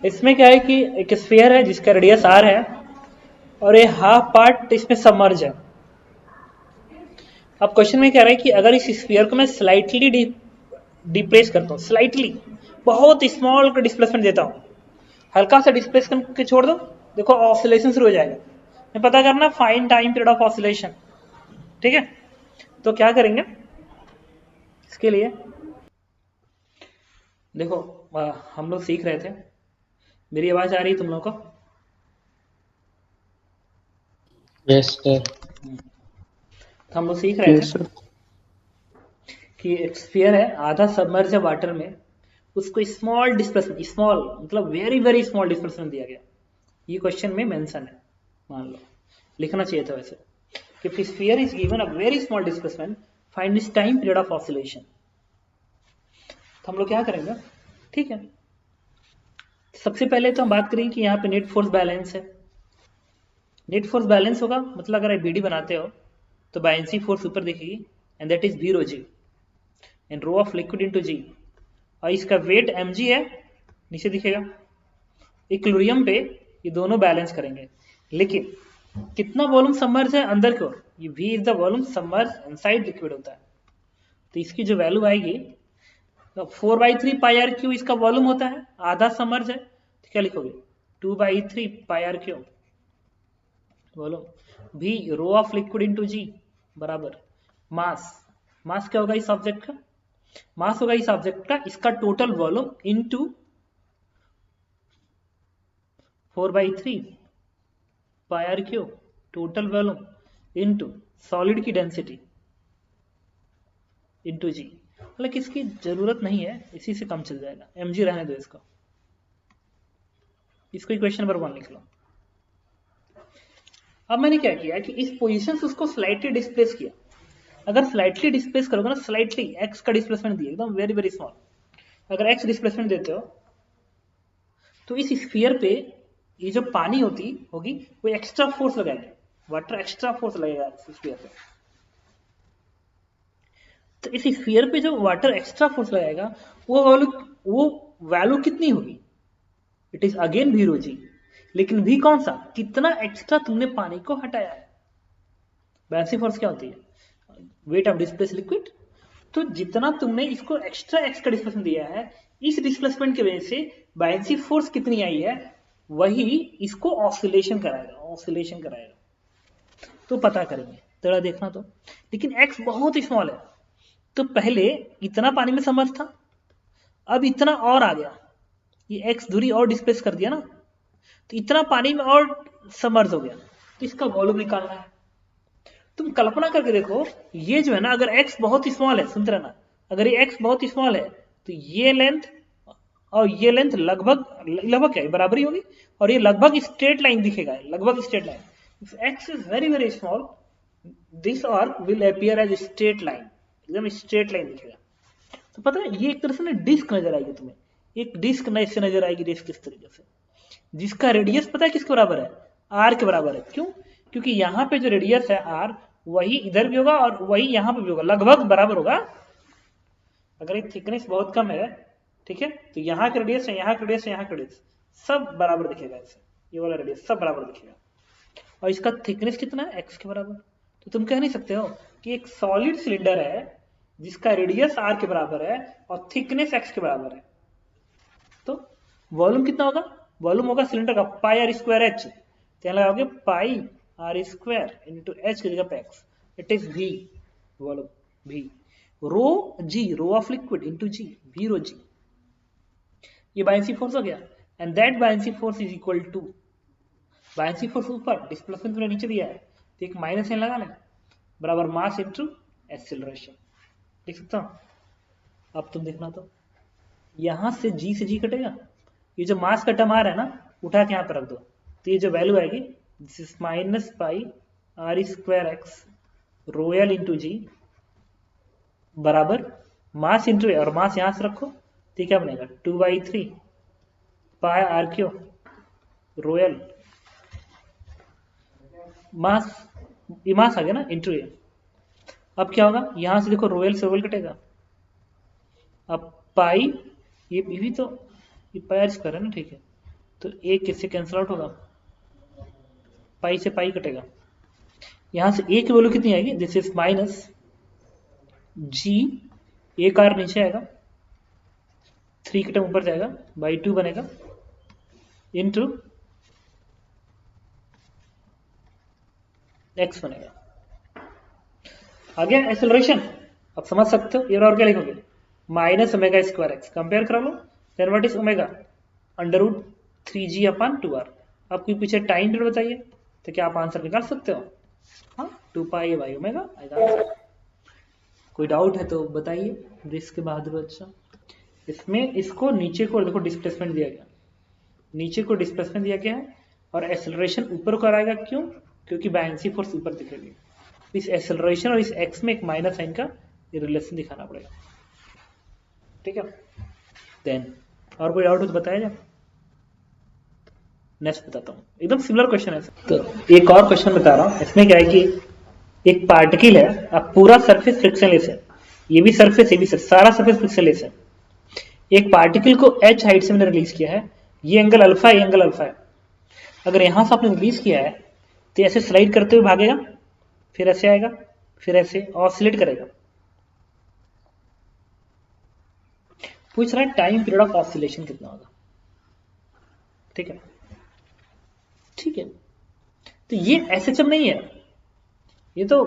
इसमें क्या है कि एक स्फीयर है जिसका रेडियस आर है और ये हाफ पार्ट इसमें सबमर्ज है। अब क्वेश्चन में कह रहा है कि अगर इस स्फीयर को मैं स्लाइटली डिप्लेस करता हूँ, स्लाइटली बहुत स्मॉल डिस्प्लेसमेंट देता हूँ, हल्का सा डिस्प्लेस करके छोड़ दो, देखो ऑसिलेशन शुरू हो जाएगा। मैं पता करना find time period of oscillation, ठीक है। तो क्या करेंगे इसके लिए, देखो हम लोग सीख रहे थे, मेरी आवाज आ रही है तुम लोगों को? Yes sir. तो हम लोग सीख रहे थे यस सर। कि एक स्फीयर है आधा सबमर्ज है वाटर में, उसको स्मॉल डिस्प्लेसमेंट, स्मॉल मतलब वेरी वेरी स्मॉल डिस्प्लेसमेंट दिया गया। ये क्वेश्चन में मेंशन है, मान लो लिखना चाहिए था वैसे कि if sphere is given a very small displacement find its time period of oscillation। तो हम लोग क्या करेंगे, ठीक है, सबसे पहले तो हम बात करेंगे कि यहाँ पे नेट फोर्स बैलेंस है। नेट फोर्स बैलेंस होगा मतलब अगर आप बीडी बनाते हो तो बायंसी फोर्स ऊपर दिखेगी and that is V rho G and rho of liquid into G, और इसका वेट एम जी है, नीचे दिखेगा। इक्विलिब्रियम पे ये दोनों बैलेंस करेंगे, लेकिन कितना वॉल्यूम सबमर्ज है अंदर की ओर, ये v is the volume submerge inside liquid होता है। तो इसकी जो वैल्यू आएगी तो 4/3 पाई आर क्यू इसका वॉल्यूम होता है, आधा सबमर्ज है, तो क्या लिखोगे 2/3 pi are cube volume. v rho of liquid into G बराबर मास, मास क्या होगा इस ऑब्जेक्ट का, मास होगा इस ऑब्जेक्ट का इसका total volume into 4/3 pi are cube total volume into solid की डेंसिटी इनटू जी। हालांकि इसकी जरूरत नहीं है, इसी से कम चल जाएगा, एम जी रहने दो इसको। इसको इक्वेशन नंबर 1 लिख लो। अब मैंने क्या किया कि इस पोजीशन से उसको स्लाइटली डिस्प्लेस किया। अगर स्लाइटली डिस्प्लेस करोगे ना, स्लाइटली एक्स का डिस्प्लेसमेंट दिए एकदम वेरी वेरी स्मॉल, अगर एक्स डिस्प्लेसमेंट देते हो तो इस स्फीयर पे ये जो पानी होगी वो एक्स्ट्रा फोर्स लगाएगी, वाटर एक्स्ट्रा फोर्स लगेगा इस स्फीयर पे। तो इस स्फीयर पे जो वाटर एक्स्ट्रा फोर्स लगाएगा वो वैल्यू कितनी होगी, it is again we rho जी, लेकिन भी कौन सा, कितना एक्स्ट्रा तुमने पानी को हटाया है। बायंसी फोर्स क्या होती है, वेट ऑफ डिस्प्लेस लिक्विड। तो जितना तुमने इसको एक्स्ट्रा एक्स का डिस्प्लेसमेंट दिया है, इस डिस्प्लेसमेंट की वजह से बायंसी फोर्स कितनी आई है, वही इसको ऑसिलेशन कराएगा, ऑसिलेशन कराएगा। तो पता करेंगे, थोड़ा देखना तो। लेकिन एक्स बहुत स्मॉल है, तो पहले इतना पानी में समर्थ था, अब इतना और आ गया, ये एक्स दूरी और डिस्प्लेस कर दिया ना, तो इतना पानी में और समर्थ हो गया, तो इसका वॉल्यूम निकालना है। तुम कल्पना करके देखो, ये जो है ना, अगर x बहुत स्मॉल है, सुनते रहना, अगर ये x बहुत स्मॉल है तो ये लेंथ और ये लेंथ लगभग लगभग क्या है, बराबरी होगी, और ये लगभग स्ट्रेट लाइन दिखेगा, लगभग straight line. If x is very very small this arc will appear as straight line, एकदम स्ट्रेट लाइन दिखेगा। तो पता है ये एक तरह से ना डिस्क नजर आएगी तुम्हें, एक डिस्क से नजर आएगी, डिस्क इस तरीके से, जिसका रेडियस पता है किसके बराबर है, आर के बराबर है। क्यों, क्योंकि यहाँ पे जो रेडियस है आर, वही इधर भी होगा और वही यहाँ पे भी होगा, लगभग बराबर होगा। अगर ये थिकनेस बहुत कम है, ठीक है, तो यहाँ का रेडियस है, यहाँ का रेडियस है, यहाँ का रेडियस सब बराबर दिखेगा ऐसे, ये वाला रेडियस सब बराबर दिखेगा। और इसका थिकनेस कितना है, एक्स के बराबर। तो तुम कह नहीं सकते हो कि एक सॉलिड सिलेंडर है जिसका रेडियस आर के बराबर है और थिकनेस एक्स के बराबर है, तो वॉल्यूम कितना होगा, वॉल्यूम होगा सिलेंडर का पाई आर स्क्वायर एच, क्या लगाओगे pi R square into H की जगह पे X, it is V volume, V rho G rho of liquid into G, V rho G. ये बायंसी फोर्स हो गया, and that buoyancy force is equal to, buoyancy force ऊपर, displacement तुमने नीचे दिया है, तो एक माइनस साइन लगा लें, बराबर मास इंटू एक्सेलरेशन। लिख सकता हूं, अब तुम देखना तो यहां से जी कटेगा, ये जो मास का टर्म आ रहा है ना, उठा के यहाँ पे रख दो, तो ये जो वैल्यू आएगी this is minus pi R square X rho L into G बराबर मास इंटू, और मास यहां से रखो, तो क्या बनेगा 2/3 पाई आर क्यू रोयल, मास, ये मास आ गया ना इंटू ये। अब क्या होगा, यहां से देखो रोयल से रोयल कटेगा, अब पाई, ये भी तो ये पाई स्क्वायर है ना, ठीक है। तो ए किससे कैंसिल आउट होगा, पाई से पाई कटेगा। यहां से ए की वैल्यू कितनी आएगी, this is minus g, a car नीचे आएगा, 3 का टर्म ऊपर जाएगा, बाई 2 बनेगा, इंटू एक्स बनेगा। आ गया एक्सेलरेशन। अब समझ सकते हो, ये और क्या लिखोगे, minus omega square X, compare करा लो, then what is omega, under root 3g upon 2r। अब कोई पूछे टाइम पीरियड बताइए, तो क्या आप आंसर निकाल सकते हो, हाँ 2 पाई बाई ओमेगा आएगा। कोई डाउट है तो बताइए, इसके बहादुर बच्चा। इसमें इसको नीचे को देखो डिस्प्लेसमेंट दिया गया, नीचे को डिस्प्लेसमेंट दिया गया है, और एक्सेलरेशन ऊपर को आएगा, क्यों, क्योंकि बायएंसी फोर्स ऊपर दिखेगी। इस एक्सेलरेशन और इस एक्स में एक माइनस साइन का रिलेशन दिखाना पड़ेगा, ठीक है। देन और कोई डाउट हो तो बताया जाए, नेक्स्ट बताता हूँ, एकदम सिमिलर क्वेश्चन है। तो एक और क्वेश्चन बता रहा हूँ, इसमें क्या है कि एक पार्टिकल है, अब पूरा सरफेस फ्रिक्शनलेस है, ये भी सरफेस, ये भी सरफेस, सारा सरफेस फ्रिक्शनलेस है। एक पार्टिकल को h हाइट से मैंने रिलीज किया है, ये एंगल अल्फा है, ये एंगल अल्फा है। अगर यहां से आपने रिलीज किया है तो ऐसे स्लाइड करते हुए भागेगा, फिर ऐसे आएगा, फिर ऐसे ऑसिलेट करेगा। पूछ रहा है टाइम पीरियड ऑफ ऑसिलेशन कितना होगा, ठीक है, ठीक है। तो ये एसएचएम नहीं है, ये तो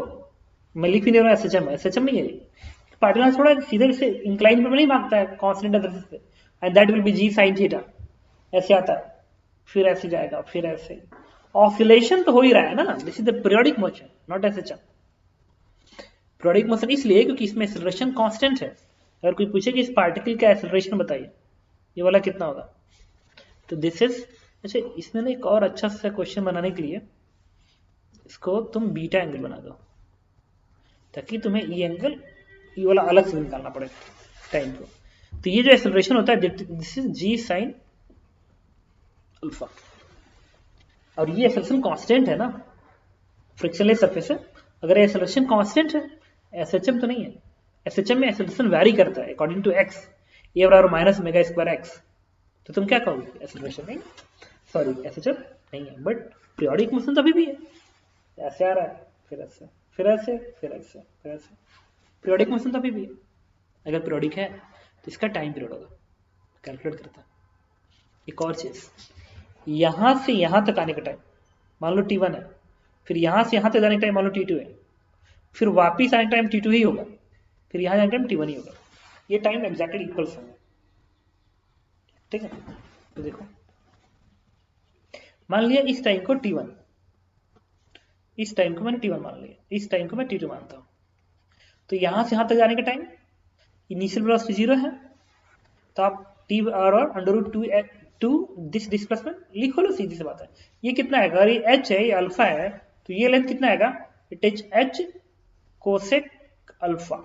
मैं लिख भी नहीं रहा एसएचएम, एसएचएम नहीं है ये। पार्टिकल थोड़ा सीधे से इंक्लाइन पे नहीं भागता है कांस्टेंट एनर्जी से, and that will be g sine theta, ऐसे आता है, फिर ऐसे जाएगा, फिर ऐसे। ऑसिलेशन तो हो ही रहा है ना, this is the periodic motion, not SHM. Periodic motion इसलिए क्योंकि इसमें एक्सेलरेशन कांस्टेंट है। अगर कोई पूछे कि इस पार्टिकल का एक्सेलरेशन बताइए, ये वाला कितना होगा, तो दिस इज, अच्छा इसमें ना एक और अच्छा सा क्वेश्चन बनाने के लिए इसको तुम बीटा एंगल बना दो, ताकि तुम्हें ये एंगल ये वाला अलग से निकालना पड़े टाइम को। तो ये जो एक्सेलरेशन होता है, this is g sine alpha, और ये एक्सेलरेशन कांस्टेंट है ना, फ्रिक्शनलेस सरफेस है। अगर एक्सेलरेशन कांस्टेंट है, एसएचएम तो नहीं है, एसएचएम में एक्सेलरेशन वैरी करता है अकॉर्डिंग टू एक्स, ए बराबर माइनस ओमेगा स्क्वायर एक्स। तो तुम क्या कहोगे, एक्सेलरेशन नहीं, सॉरी एसएचएम नहीं है, बट पीरियोडिक मोशन तो अभी भी है, ऐसे आ रहा है, फिर ऐसे, फिर ऐसे, फिर ऐसे, फिर ऐसे, पीरियोडिक मोशन तो अभी भी है। अगर पीरियोडिक है तो इसका टाइम पीरियड होगा, कैलकुलेट करता है। एक और चीज, यहां से यहां तक आने का टाइम मान लो t1 है, फिर यहां से यहां तक जाने का टाइम मान लो t2 है, फिर वापिस आने का टाइम t2 ही होगा, फिर यहां जाने का टाइम t1 ही होगा। ये टाइम एग्जैक्टली इक्वल होंगे, ठीक है। तो देखो मान लिया इस टाइम को t1, इस टाइम को मैंने t1 मान लिया, इस टाइम को मैं t2 मानता हूं। तो यहां से यहां तक जाने का टाइम इनिशियल वेलोसिटी 0 है, तो आप टी और अंडर रूट 2 दिस डिस्प्लेसमेंट लिखो लो, सीधी सी बात है। ये कितना है, अगर ये h है, ये अल्फा है, तो ये लेंथ कितना आएगा, it is h cosec alpha.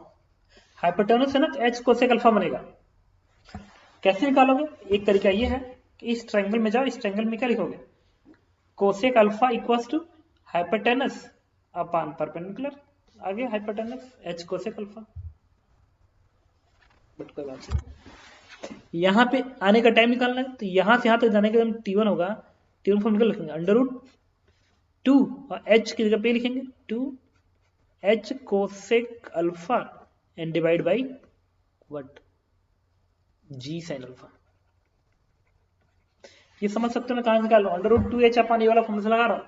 Hypotenuse है ना, तो h कोसेक अल्फा बनेगा। कैसे निकालोगे, एक तरीका ये है कि इस ट्रायंगल में जाओ, इस ट्रायंगल में क्या लिखोगे, cosec alpha equals to hypotenuse upon perpendicular, आगे hypotenuse h cosec alpha. But कोई बात नहीं, यहां पे आने का टाइम निकालना है, तो यहां से यहां तक जाने का टाइम t1 होगा, t1 फॉर्मूला लिखेंगे अंडर रूट 2 और h की जगह पे लिखेंगे 2h cosec alpha and divide by what, g sine alpha. ये समझ सकते हो मैं कहां से निकाल रहा हूं, अंडर रूट 2h अपन ये वाला फॉर्मूला लगा रहा हूं।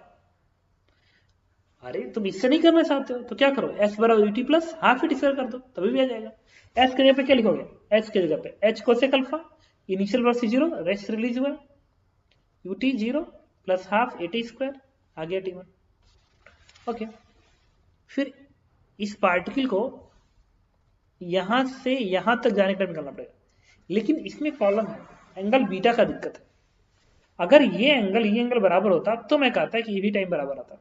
अरे तुम इससे नहीं करना चाहते हो तो क्या करो, s बराबर ut plus half it square कर दो, तभी भी आ जाएगा। s की जगह पे क्या लिखोगे, h की जगह पे h cosec alpha, initial velocity 0, rest release हुआ, ut 0 plus half at square, आ गया t1। ओके, फिर इस पार्टिकल को यहां से यहां तक जाने का निकालना पड़ेगा, लेकिन इसमें प्रॉब्लम है, एंगल बीटा का दिक्कत है। अगर ये एंगल बराबर होता तो मैं कहता कि ये भी टाइम बराबर आता,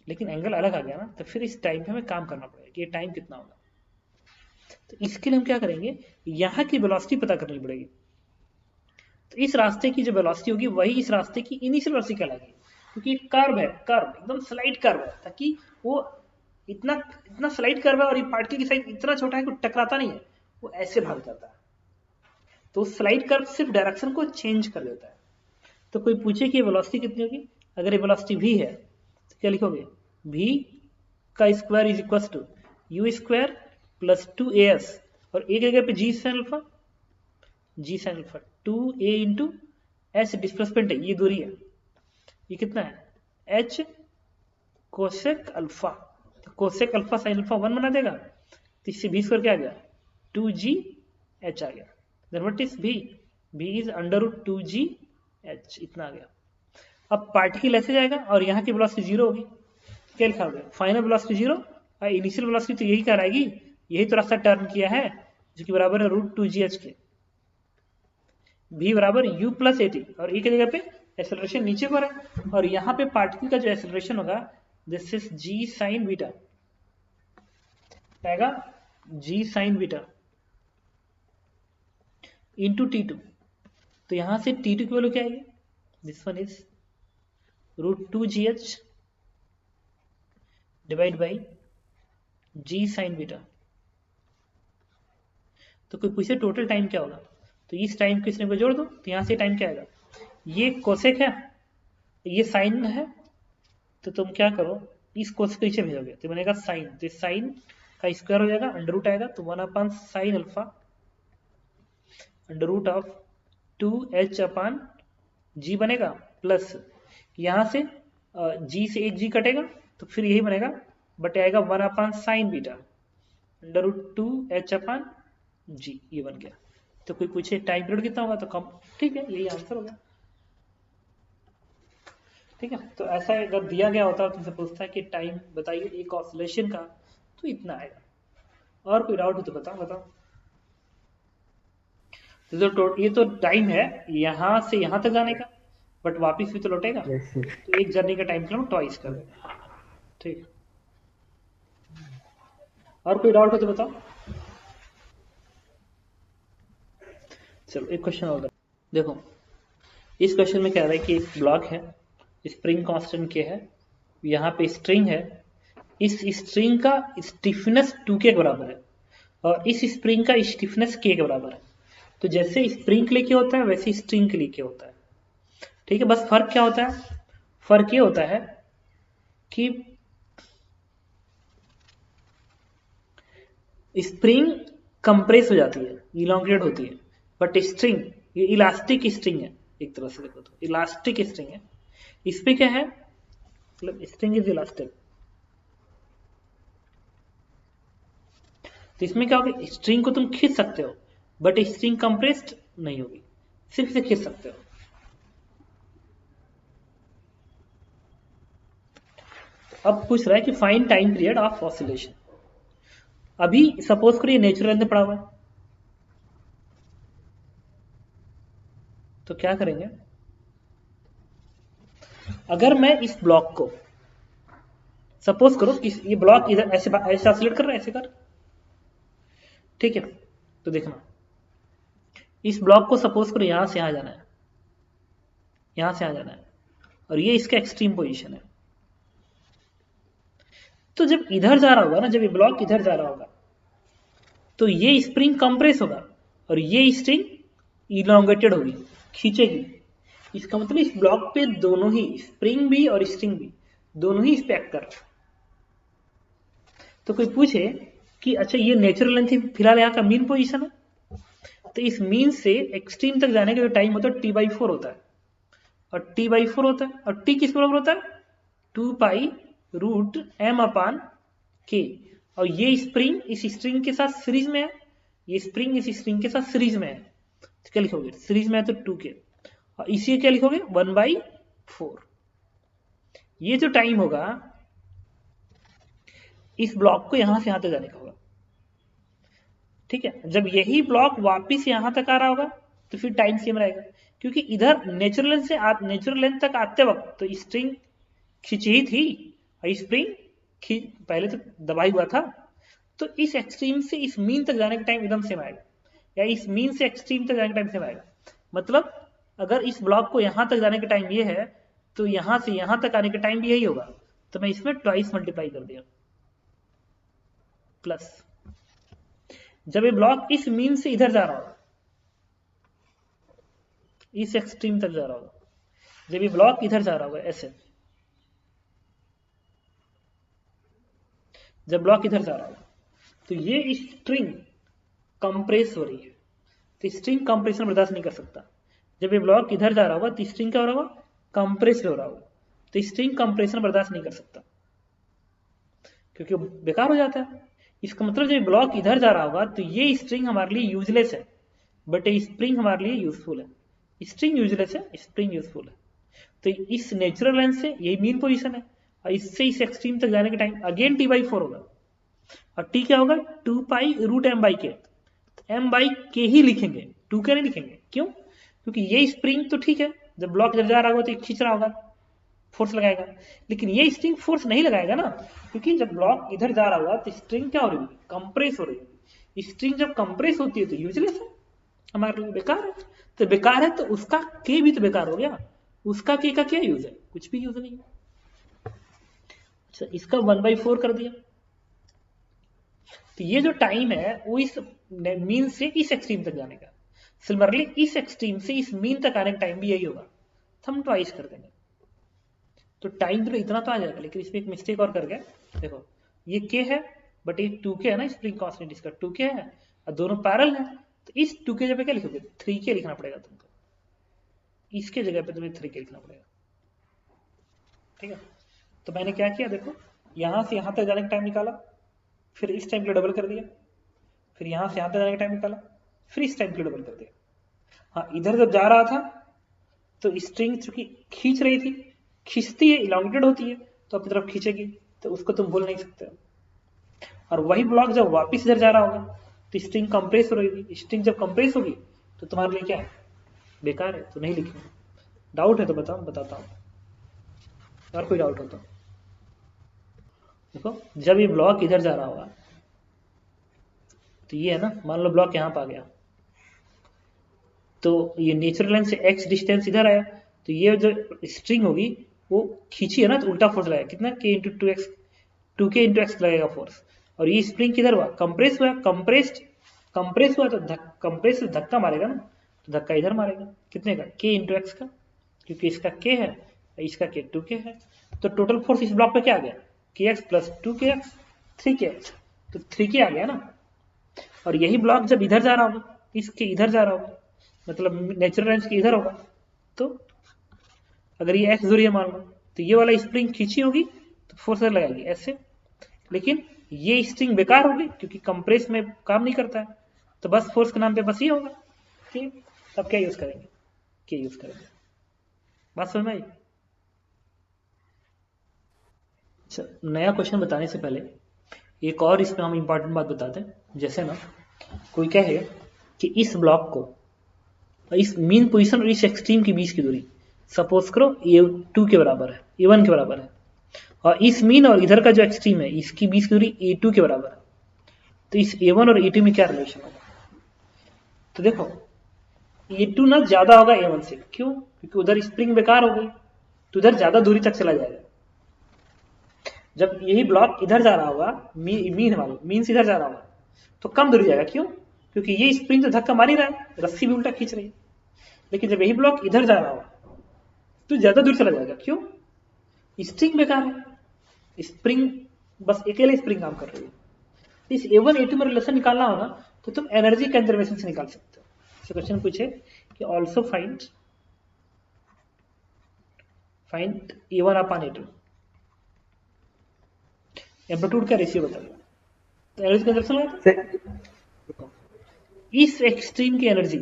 लेकिन एंगल अलग आ गया ना, तो फिर इस टाइम पे हमें काम करना पड़ेगा कि ये टाइम कितना होगा। तो इसके लिए हम क्या करेंगे, यहां की वेलोसिटी पता करनी पड़ेगी। तो इस रास्ते की जो वेलोसिटी होगी वही इस रास्ते की इनिशियल वेलोसिटी कहलाएगी, क्योंकि कर्व है, कर्व एकदम स्लाइड कर्व है, ताकि वो इतना इतना स्लाइड कर्व है और ये पार्टिकल की साइज इतना छोटा है कि टकराता नहीं है, वो ऐसे भाग जाता है। तो स्लाइड कर्व सिर्फ डायरेक्शन को चेंज कर देता है। तो कोई पूछे कि वेलोसिटी कितनी होगी, अगर ये वेलोसिटी v है तो क्या लिखोगे, v का square is equal to u square plus 2as, और एक जगह पे g sin alpha, two a into h displacement है, ये दूरी है, ये कितना है h कोसेक अल्फा, तो कोसेक अल्फा साइन अल्फा 1 बना देगा, तो इससे v स्क्वायर क्या आ गया 2gh आ गया। Then what is v, v is under root 2gh, इतना आ गया। अब पार्टिकल ऐसे जाएगा और यहाँ की वेलोसिटी जीरो होगी, क्या लिखा होगा फाइनल वेलोसिटी जीरो, और इनिशियल वेलोसिटी तो यही कराएगी, यही तो रास्ता टर्न किया है जो कि बराबर है रूट 2gh के, v बराबर u प्लस एटी, और एक जगह पे एक्सेलरेशन नीचे को है, और यहाँ पे पार्टिकल का जो एक्सेलरेशन होगा this is g sine beta, आएगा g sine beta into t2, तो यहाँ से t2 की वैल्यू क्या आएगी, this one is root 2gh divide by g sine beta. तो कोई पूछे टोटल टाइम क्या होगा, तो इस टाइम को इसमें जोड़ दो, तो यहाँ से टाइम क्या आएगा, ये कोसेक है ये साइन है, तो तुम क्या करो इस कोसेक को नीचे भेजोगे तो बनेगा साइन, तो साइन का स्क्वायर हो जाएगा, अंडर रूट आएगा, तो 1 sine alpha under root of 2h upon g बनेगा, प्लस यहाँ से g से एक g कटेगा तो फिर यही बनेगा, बट आएगा 1 sine beta under root 2h upon g, ये बन गया। तो कोई पूछे टाइम पीरियड कितना होगा तो कम, ठीक है यही आंसर हो गया, ठीक है। तो ऐसा अगर दिया गया होता है तुमसे पूछता है कि टाइम बताइए एक ऑसिलेशन का, तो इतना आएगा। और कोई डाउट हो तो बताओ। तो ये तो टाइम है यहाँ से यहाँ तक जाने का, बट वापिस भी तो लौटेगा, तो एक जर्नी का टाइम किलोमीटर ट्वाइस कर देगा, ठीक। और कोई डाउट हो तो बताओ। चलो एक क्वेश्चन और देखो, इस क्वेश्चन में क्या रहा है कि एक ब्लॉक है, स्प्रिंग कांस्टेंट के है, यहाँ पे स्ट्रिंग है, इस स्ट्रिंग का स्टिफनेस 2k के बराबर है और इस स्प्रिंग का स्टिफनेस k के बराबर है। तो जैसे स्प्रिंग के लिए क्या होता है वैसे स्ट्रिंग के लिए क्या होता है, ठीक है। बस फर्क क्या होता है, फर्क ये होता है कि स्प्रिंग कंप्रेस हो जाती है, इलॉन्गेटेड होती है, बट स्ट्रिंग ये इलास्टिक स्ट्रिंग है, एक तरह से देखो तो इलास्टिक स्ट्रिंग है। इस पे क्या है, मतलब स्ट्रिंग इज इलास्टिक, तो इसमें क्या होगा स्ट्रिंग को तुम खींच सकते हो बट स्ट्रिंग कंप्रेस्ड नहीं होगी, सिर्फ से खींच सकते हो। अब पूछ रहा है कि find time period of oscillation. अभी सपोज करिए नेचुरल लेंथ पड़ा हुआ है, तो क्या करेंगे, अगर मैं इस ब्लॉक को सपोज करो कि ये ब्लॉक इधर ऐसे ऐसे ऑसिलेट कर रहा है, ऐसे कर, ठीक है। तो देखना इस ब्लॉक को सपोज करो यहां से यहां जाना है, यहां से यहां जाना है, और ये इसका एक्सट्रीम पोजीशन है। तो जब इधर जा रहा होगा ना, जब ये ब्लॉक इधर जा रहा होगा तो ये स्प्रिंग कंप्रेस होगा और ये स्ट्रिंग इलोंगेटेड होगी, खींचेगी। इसका मतलब इस ब्लॉक पे दोनों ही स्प्रिंग भी और स्ट्रिंग भी दोनों ही इस पे एक्ट कर रहे हैं। तो कोई पूछे कि अच्छा ये नेचुरल लेंथ फिलहाल यहाँ का मीन पोजीशन है, तो इस मीन से एक्सट्रीम तक जाने का जो टाइम होता है t/4 होता है, और t/4 होता है, और t किस बराबर होता है 2π√m/k, और ये स्प्रिंग इस स्ट्रिंग के साथ सीरीज में है, ये स्प्रिंग इस स्ट्रिंग के साथ सीरीज में है, तो क्या लिखोगे सीरीज में है तो 2k, और इसी क्या लिखोगे 1/4। ये जो टाइम होगा इस ब्लॉक को यहां से यहां तक जाने का होगा, ठीक है। जब यही ब्लॉक वापिस यहां तक आ रहा होगा तो फिर टाइम सेम रहेगा, क्योंकि इधर नेचुरल लेंथ तक आते वक्त तो स्ट्रिंग खींची ही थी और स्प्रिंग पहले तो दबाई हुआ था, तो इस एक्सट्रीम से इस मीन तक जाने का टाइम एकदम सेम आएगा, या इस मीन से एक्सट्रीम तक जाने का टाइम सेम आएगा। मतलब अगर इस ब्लॉक को यहां तक जाने का टाइम ये है तो यहां से यहां तक आने का टाइम भी यही होगा, तो मैं इसमें ट्वाइस मल्टीप्लाई कर दिया, प्लस जब ये ब्लॉक इस मीन से इधर जा रहा होगा इस एक्सट्रीम तक जा रहा होगा, जब ये ब्लॉक इधर जा रहा होगा ऐसे, जब ब्लॉक इधर जा रहा होगा तो ये स्ट्रिंग कंप्रेस हो रही है, तो स्ट्रिंग कंप्रेशन बर्दाश्त नहीं कर सकता। जब ये ब्लॉक इधर जा रहा होगा तो स्ट्रिंग क्या हो रहा होगा, कंप्रेस हो रहा होगा, तो स्ट्रिंग कंप्रेशन बर्दाश्त नहीं कर सकता क्योंकि बेकार हो जाता है। इसका मतलब जब ब्लॉक इधर जा रहा होगा तो ये स्ट्रिंग हमारे लिए यूजलेस है, बट ये स्प्रिंग हमारे लिए यूजफुल है। स्ट्रिंग यूजलेस है, स्प्रिंग यूजफुल है। तो इस नेचुरल लेंथ से यही मीन पोजीशन है, और इससे इस एक्सट्रीम तक जाने के टाइम अगेन t/4 होगा, और t क्या होगा 2π√m/k। m/k ही लिखेंगे, 2k नहीं लिखेंगे। क्यों? क्योंकि ये स्प्रिंग तो ठीक है, जब ब्लॉक इधर जा रहा होगा तो खींच रहा होगा, फोर्स लगाएगा, लेकिन ये स्ट्रिंग फोर्स नहीं लगाएगा ना, क्योंकि जब ब्लॉक इधर जा रहा होगा तो स्ट्रिंग क्या हो रही है, कंप्रेस हो रही है। स्ट्रिंग जब कंप्रेस होती है तो यूजलेस है, हमारे लिए बेकार है। तो बेकार है तो उसका के भी तो बेकार हो गया, उसका के का क्या यूज है, कुछ भी यूज नहीं है। अच्छा, इसका 1/4 कर दिया, तो ये जो टाइम है वो इस मीन से इस एक्सट्रीम तक जाने का, सिमिलरली इस एक्सट्रीम से इस मीन तक आने का टाइम भी यही होगा, तो हम ट्वाइस कर देंगे। तो टाइम तो इतना तो आ जाएगा, लेकिन इसमें एक मिस्टेक और कर गए। देखो ये के है, बट ये 2k है ना, स्प्रिंग कांस्टेंट इसका 2k है, और दोनों पैरेलल है, तो इस 2k जगह क्या लिखोगे, 3k लिखना पड़ेगा तुमको, इसके जगह पे तुम्हें 3k लिखना पड़ेगा। ठीक है, तो मैंने क्या किया, देखो यहां से यहां तक जाने का टाइम निकाला, फिर इस टाइम के लिए डबल कर दिया, फिर यहां से यहां तक जाने का टाइम निकाला, फिर इस टाइम के लिए डबल कर दिया। हाँ, इधर जब जा रहा था तो स्ट्रिंग चूंकि खींच रही थी, खींचती है, इलांगेटेड होती है, तो अपनी तरफ खींचेगी, तो उसको तुम भूल नहीं सकते। और वही ब्लॉक जब वापस इधर जा रहा होगा तो स्ट्रिंग कंप्रेस हो रही थी, स्ट्रिंग जब कंप्रेस होगी तो तुम्हारे लिए क्या है, बेकार है, तो नहीं लिखेंगे। डाउट है तो बताओ, बताता हूँ, और कोई डाउट हो तो। देखो जब ये ब्लॉक इधर जा रहा होगा तो ये है ना, मान लो ब्लॉक यहाँ आ गया, तो ये नेचुरल लाइन से x डिस्टेंस इधर आया, तो ये जो स्ट्रिंग होगी वो खींची है ना, तो उल्टा फोर्स लगेगा, कितना k into 2x, 2k into x लगेगा फोर्स। और ये स्प्रिंग किधर हुआ, कंप्रेस हुआ, कंप्रेस हुआ तो कंप्रेस धक्का मारेगा ना, तो धक्का इधर मारेगा, कितने का, k इंटू x का, क्योंकि इसका k है, इसका k 2k है, तो टोटल फोर्स इस ब्लॉक पे क्या आ गया, kx प्लस 2kx 3kx, तो 3k आ गया ना। और यही ब्लॉक जब इधर जा रहा होगा, इसके इधर जा रहा होगा, मतलब नेचुरल रेंज के इधर होगा, तो अगर ये x दूरी है मान लो, तो ये वाला स्प्रिंग खींची होगी तो फोर्स लगाएगी ऐसे, लेकिन ये स्ट्रिंग बेकार होगी क्योंकि कंप्रेस में काम नहीं करता है, तो बस फोर्स के नाम पे बस ये होगा। ठीक, तब क्या यूज करेंगे, क्या यूज करेंगे, बात समझ में आई। अच्छा, नया क्वेश्चन बताने से पहले एक और इसमें हम इंपॉर्टेंट बात बताते हैं। जैसे ना कोई कहे कि इस ब्लॉक को, इस मीन पोजीशन और इस एक्सट्रीम के बीच की दूरी सपोज करो a2 के बराबर है, a1 के बराबर है, और इस मीन और इधर का जो एक्सट्रीम है इसकी बीच की दूरी a2 के बराबर है, तो इस a1 और a2 में क्या रिलेशन होगा। तो देखो a2 ना ज्यादा होगा a1 से, क्यों, क्योंकि उधर स्प्रिंग बेकार हो गई, तो उधर ज्यादा दूरी तक चला जाएगा। जब यही ब्लॉक इधर जा रहा होगा, मीन से इधर जा रहा होगा, तो कम दूरी जाएगा, क्यों, क्योंकि ये स्प्रिंग तो धक्का मार ही रहा है, रस्सी भी उल्टा खींच रही है। लेकिन जब यही ब्लॉक इधर जा रहा होगा तो ज्यादा दूर चला जाएगा, क्यों, स्प्रिंग बेकार है, स्प्रिंग बस अकेले स्प्रिंग काम कर रही है। इस a1 a2 में रिलेशन निकालना होगा तो तुम एनर्जी कंजर्वेशन से निकाल सकते हो। क्वेश्चन पूछे कि also find a1 upon a2, amplitude का रेशियो बताइए, तो एनर्जी कंजर्वेशन होगा, इस एक्सट्रीम की एनर्जी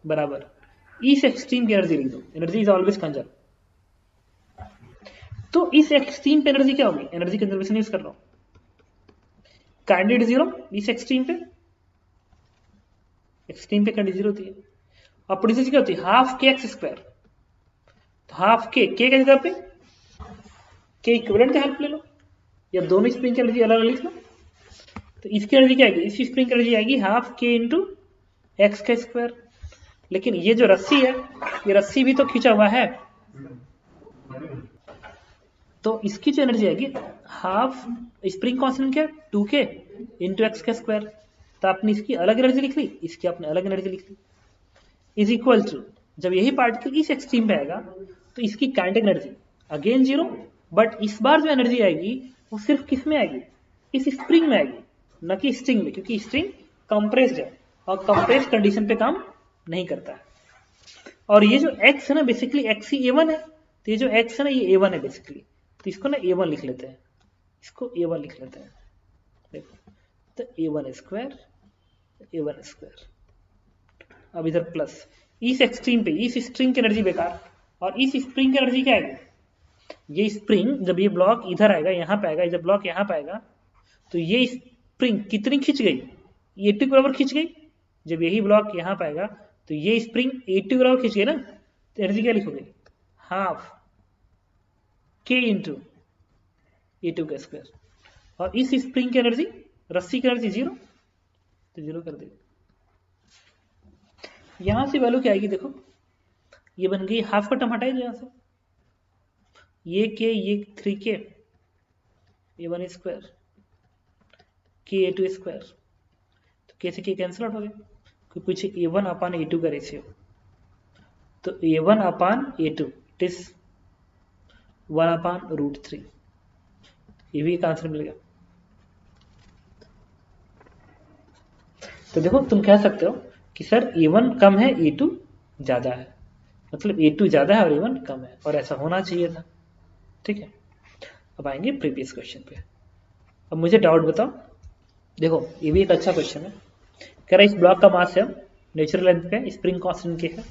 बराबर इस एक्सट्रीम की एनर्जी लिख दो, एनर्जी इज ऑलवेज कंजर्व। तो इस एक्सट्रीम पे एनर्जी क्या होगी, एनर्जी कंजर्वेशन यूज कर रहा हूं, कैंडिडेट 0, इस एक्सट्रीम पे कैंडिडेट 0 होती है, और पोटेंशियल क्या होती है, हाफ के एक्स स्क्वायर, तो हाफ के की जगह पे के इक्विवेलेंट का हेल्प ले लो, या दोनों स्प्रिंग की एनर्जी अलग अलग लिख लो, तो इसकी एनर्जी क्या आएगी, इस स्प्रिंग की एनर्जी आएगी हाफ के इंटू एक्स का स्क्वायर। लेकिन ये जो रस्सी है, ये रस्सी भी तो खींचा हुआ है, तो इसकी जो एनर्जी आएगी हाफ, स्प्रिंग कांस्टेंट क्या, 2k इंटू एक्स का स्क्वायर, तो आपने इसकी अलग एनर्जी लिख ली, इसकी आपने अलग एनर्जी लिख ली, इज इक्वल टू जब यही पार्टिकल इस एक्सट्रीम पे आएगा तो इसकी काइनेटिक एनर्जी अगेन 0, बट इस बार जो एनर्जी आएगी वो सिर्फ किस में आएगी, इस स्प्रिंग में आएगी, न कि स्ट्रिंग में, क्योंकि स्ट्रिंग कंप्रेस्ड है और कंप्रेस्ड कंडीशन पे काम नहीं करता है। और ये जो x है ना, बेसिकली x ही a1 है, तो ये जो x है ना ये a1 है बेसिकली, तो इसको ना a1 लिख लेते हैं, इसको a1 लिख लेते हैं। देखो तो a1 स्क्वायर, a1 स्क्वायर। अब इधर प्लस इस एक्सट्रीम पे इस स्ट्रिंग की एनर्जी बेकार, और इस स्प्रिंग की एनर्जी क्या आएगी, ये स्प्रिंग जब ये ब्लॉक इधर आएगा यहाँ पे आएगा, जब ब्लॉक यहाँ पे आएगा तो ये स्प्रिंग कितनी खिंच गई, 80 के बराबर खिंच गई। जब यही ब्लॉक यहाँ पे आएगा तो ये स्प्रिंग 80 के बराबर खिंच गई ना, तो एनर्जी क्या लिखोगे, हाफ k इंटू a2 का स्क्वायर। और इस स्प्रिंग की एनर्जी, रस्सी की एनर्जी 0, तो 0 कर देगा। यहां से वैल्यू क्या आएगी, देखो ये बन गई, हाफ का टर्म हटाई दो यहां से, ये k, ये 3k, a1 square, k a2 square, तो k से k कैंसिल आउट हो गया, क्योंकि पीछे a1 अपान a2 का रेशियो, तो a1 upon a2 it is 1 अपान √3, ये भी एक आंसर मिल गया। तो देखो तुम कह सकते हो कि सर a1 कम है a2 ज्यादा है, मतलब a2 ज्यादा है और a1 कम है, और ऐसा होना चाहिए था। ठीक है, अब आएंगे प्रीवियस क्वेश्चन पे। अब मुझे डाउट बताओ, देखो ये भी एक अच्छा क्वेश्चन है, कह रहा है इस ब्लॉक का मास है नेचुरल लेंथ पे स्प्रिंग कांस्टेंट के है।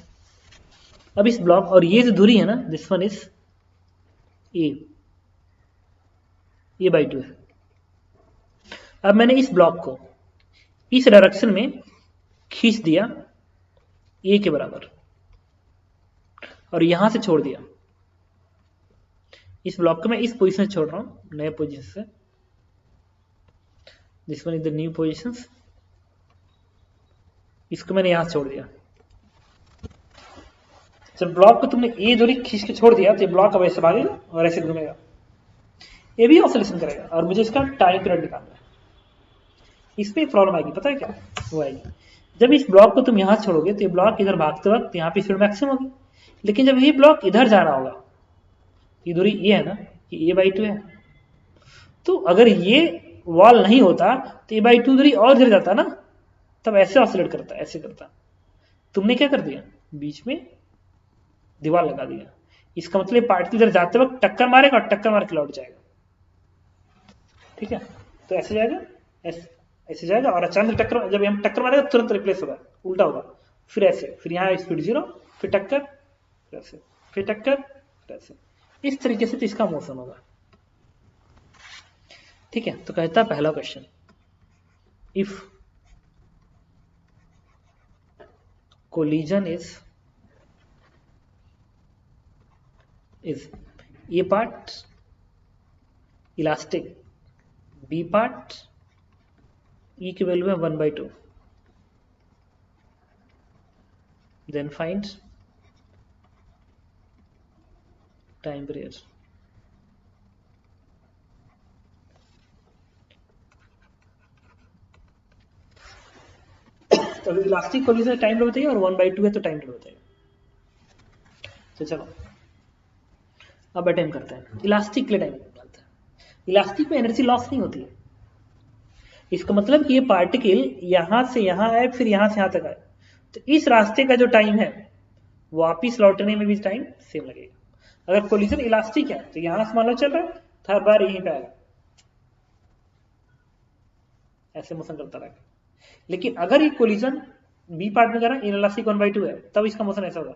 अब इस ब्लॉक और ये जो दूरी है ना, दिस वन इज a/2 है। अब मैंने इस ब्लॉक को इस डायरेक्शन में खींच दिया a के बराबर और यहां से छोड़ दिया, इस ब्लॉक को मैं इस पोजीशन से छोड़ रहा हूं, नए पोजीशन से, this one is the new position, इसको मैंने यहां से छोड़ दिया। जब ब्लॉक को तुमने ए दूरी खींच के छोड़ दिया तो ये ब्लॉक अब ऐसे भागेगा और ऐसे घूमेगा, ये भी ऑसिलेशन करेगा, और मुझे इसका टाइम पीरियड निकालना है। इसमें प्रॉब्लम आएगी, पता है क्या वो आएगी, जब इस ब्लॉक को तुम यहां छोड़ोगे तो ये ब्लॉक इधर भागते वक्त यहाँ पे स्पीड मैक्सिमम होगी, लेकिन जब ये ब्लॉक इधर जा रहा होगा, ये दूरी ये है ना, ये a/2 है, तो अगर ये वॉल नहीं होता तो a/2 दूरी और इधर जाता ना, तब ऐसे ऑसिलेट करता, ऐसे करता। तुमने क्या कर दिया, बीच में दीवार लगा दिया, इसका मतलब पार्टिकल इधर जाते वक्त टक्कर मारेगा और टक्कर मार के लौट जाएगा। ठीक है, तो ऐसे जाएगा, ऐसे जाएगा, और अचानक टक्कर, जब हम टक्कर मारेगा तुरंत रिप्लेस होगा, उल्टा होगा, फिर ऐसे, फिर यहाँ स्पीड 0, फिर टक्कर, फिर ऐसे, फिर टक्कर, फिर ऐसे, इस तरीके से तो इसका मोशन होगा। ठीक है, तो कहता पहला question, if collision is A part elastic, B part E की वैल्यू है 1/2, then find time period। तो इलास्टिक कोलिजन टाइम पीरियड बताइए और 1/2 है तो टाइम पीरियड बताइए। तो चलो अब अटेम्प्ट करते हैं, इलास्टिक के लिए टाइम निकालते हैं। इलास्टिक में एनर्जी लॉस नहीं होती है, इसका मतलब कि ये पार्टिकल यहां से यहां आए फिर यहां से यहां तक आए, तो इस रास्ते का जो टाइम है वापिस लौटने में भी टाइम सेम लगेगा। अगर कोलिजन इलास्टिक है तो यहां से मान लो चल रहा है तो हर बार यहीं पे आएगा, ऐसे मोशन करता रहेगा। लेकिन अगर ये कोलिजन बी पार्ट में करा इनइलास्टिक 1/2 है, तब इसका मोशन ऐसा होगा,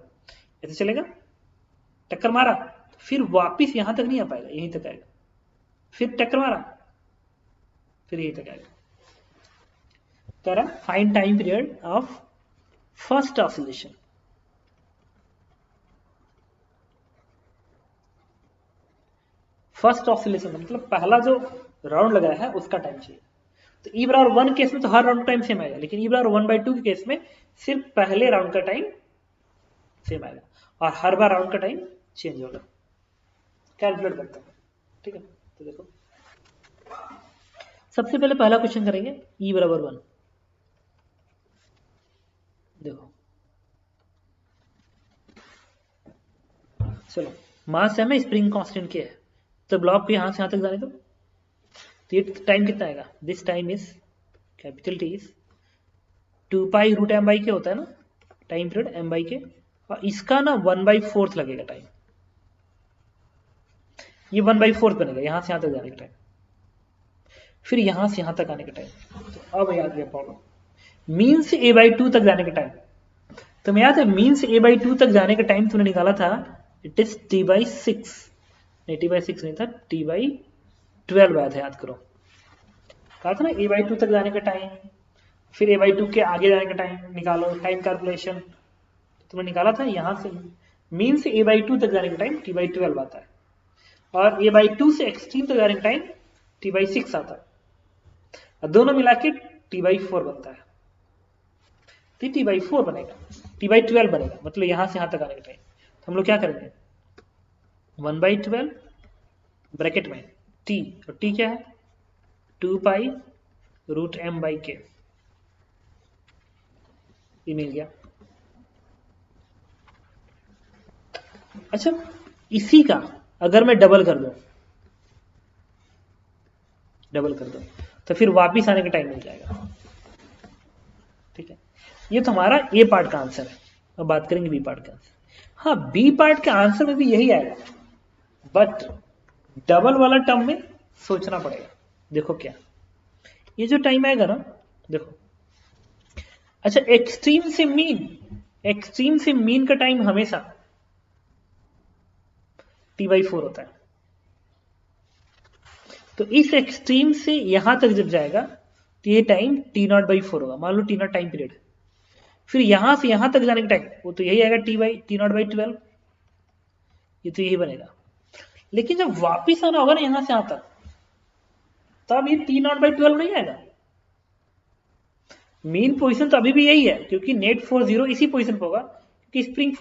ऐसे चलेगा, टक्कर मारा फिर वापिस यहां तक नहीं आ पाएगा, यहीं तक आएगा, फिर टक्कर मारा फिर यहीं तक आएगा। तो find time period of first oscillation. First oscillation मतलब पहला जो राउंड लगाया है उसका टाइम चाहिए। तो ई बराबर 1 केस में तो हर राउंड का टाइम सेम आएगा, लेकिन ई बराबर 1/2 के केस में सिर्फ पहले राउंड का टाइम सेम आएगा और हर बार राउंड का टाइम चेंज होगा। कैलकुलेट करते हैं, ठीक है। तो देखो सबसे पहले पहला क्वेश्चन करेंगे, ई बराबर 1। देखो चलो मास एम है, स्प्रिंग कांस्टेंट क्या है, तो ब्लॉक को यहां से यहां तक जाने दो। तो ये टाइम कितना आएगा, this time is capital T is 2 pi root m by k होता है ना time period M by k, और इसका ना 1/4 लगेगा टाइम, ये 1/4 बनेगा यहां से यहां तक जाने का टाइम, फिर यहां से यहां तक आने का टाइम। तो अब याद रखिए प्रॉब्लम मीन से a/2 तक जाने का टाइम, तुम्हें याद है मीन से a/2 तक जाने का टाइम तुमने निकाला था, इट इज t/6, नहीं t/6 नहीं था, t/12 आया था, याद करो, कहा था ना a/2 तक जाने का टाइम, फिर a/2 के आगे जाने का टाइम निकालो, टाइम कैलकुलेशन तुमने निकाला था, यहां से मीन से a/2 तक जाने का टाइम t/12 आता है, और a/2 से एक्सट्रीम तक जाने का टाइम t/6 आता है, और दोनों मिला के t/4 बनता है, तो t/4 बनेगा, t/12 बनेगा, मतलब यहां से यहां तक आने का टाइम। तो हम लोग क्या करेंगे 1/12 ब्रैकेट में t, और t क्या है 2 पाई रूट एम बाई के, ये मिल गया। अच्छा इसी का अगर मैं डबल कर दूं तो फिर वापिस आने का टाइम मिल जाएगा, ठीक है। ये तो हमारा ए पार्ट का आंसर है, अब बात करेंगे बी पार्ट का आंसर। हाँ बी पार्ट के आंसर में भी यही आएगा, बट डबल वाला टर्म में सोचना पड़ेगा। देखो क्या ये जो टाइम आएगा ना, देखो अच्छा एक्सट्रीम से मीन का टाइम हमेशा t/4 होता है, तो इस एक्सट्रीम से यहां तक जब जाएगा तो ये टाइम t0/4 होगा, मान लो t0 टाइम पीरियड, फिर यहां से यहां तक जाने का टाइम वो तो यही आएगा t0/12, ये तो यही बनेगा। लेकिन जब वापिस आना होगा ना यहां से यहां तक, तब ये t0/12 नहीं आएगा, मेन पोजीशन तो अभी भी यही है, क्योंकि नेट फोर्स 0 इसी पोजीशन पर होगा, क्योंकि स्प्रिंग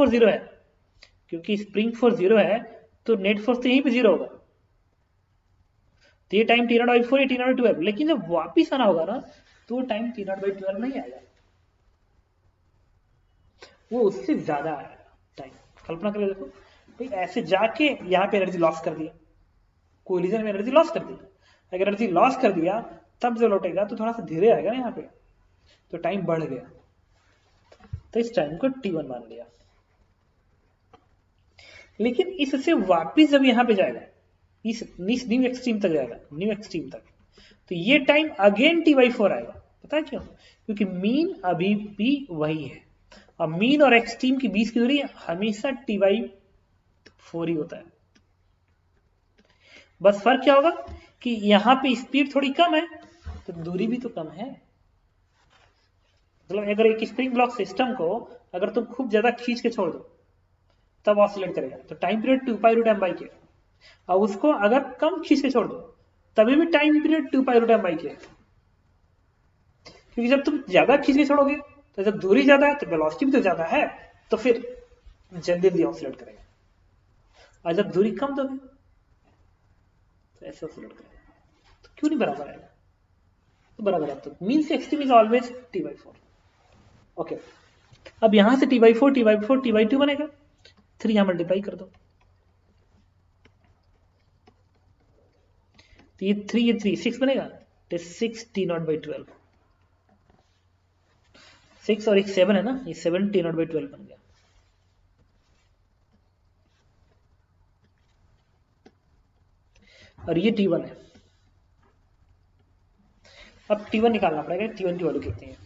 फोर्स 0 है, तो नेट फोर्स तो यहीं पे 0 होगा, तो ये टाइम t0/4 या t0/12, लेकिन जब वापिस आना होगा ना तो टाइम t0/12 नहीं आएगा, वो उससे ज्यादा आएगा टाइम। कल्पना करके देखो भाई, ऐसे जाके यहाँ पे एनर्जी लॉस कर दिया, कोलिजन में एनर्जी लॉस कर दी, अगर एनर्जी लॉस कर दिया तब जो लौटेगा तो थोड़ा सा धीरे आएगा ना यहाँ पे, तो टाइम बढ़ गया, तो इस टाइम को t1 मान लिया। लेकिन इससे वापिस जब यहाँ पे जाएगा, इस न्यू एक्सट्रीम तक जाएगा, तो ये टाइम अगेन t/4 आएगा। पता है क्यों, क्योंकि मीन अभी भी वही है, और मीन और एक्सट्रीम के बीच की दूरी हमेशा t/4 ही होता है। बस फर्क क्या होगा कि यहां पे स्पीड थोड़ी कम है तो दूरी भी तो कम है। मतलब अगर एक स्प्रिंग ब्लॉक सिस्टम को अगर तुम खूब ज्यादा खींच के छोड़ दो तब ऑसिलेट करेगा, तो time period 2 pi root m by k, और उसको अगर कम खींच के छोड़ दो तभी भी time period 2 pi root m by k, क्योंकि जब तुम ज्यादा खींच के छोड़ोगे तो जब दूरी ज्यादा है तो वेलोसिटी भी तो ज्यादा है, तो फिर जल्दी जल्दी ऑसिलेट करेगा, और जब दूरी कम दोगे तो ऐसे ऑसिलेट करेगा, तो क्यों नहीं बराबर आएगा, तो बराबर है, तो means extreme is always t/4। Okay अब यहां से t/4 बनेगा, 3 यहां मल्टीप्लाई कर दो, तो ये 3 6 बनेगा, तो 6 t0/12, 6 और एक 7 है ना, ये 7 t0/12 बन गया। और ये t1 है, अब t1 निकालना पड़ेगा, t1 की वैल्यू कितनी है।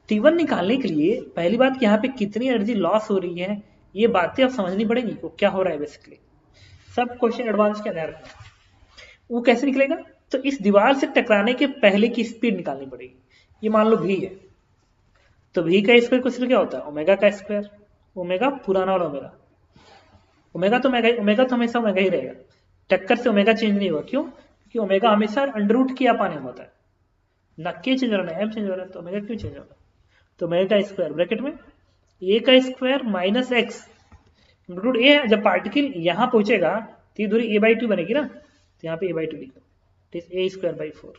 t1 निकालने के लिए पहली बात कि यहाँ पे कितनी एनर्जी लॉस हो रही है, ये बातें अब समझनी पड़ेगी को क्या हो रहा है। बेसिकली सब क्वेश्चन एडवांस के आधार पर वो कैसे निकलेगा, तो इस दीवार से टकराने के पहले की स्पीड निकालनी पड़ेगी। ये मान लो v है, तो v का स्क्वायर कुछ क्या होता है ओमेगा का स्क्वायर, ओमेगा पुराना वाला ओमेगा तो हमेशा ओमेगा ही रहेगा, टक्कर से ओमेगा चेंज नहीं हुआ, क्यों, क्योंकि ओमेगा हमेशा अंडर रूट के अपान होता है, न के चेंज हो रहा है एम चेंज हो रहा है, तो ओमेगा क्यों चेंज होगा, तो ओमेगा का स्क्वायर ब्रैकेट में ए का स्क्वायर माइनस एक्स रूट ए, जब पार्टिकल यहां पहुंचेगा तो ये दूरी a/2 बनेगी ना, तो यहाँ पे a/2 लिखो, तो a²/4,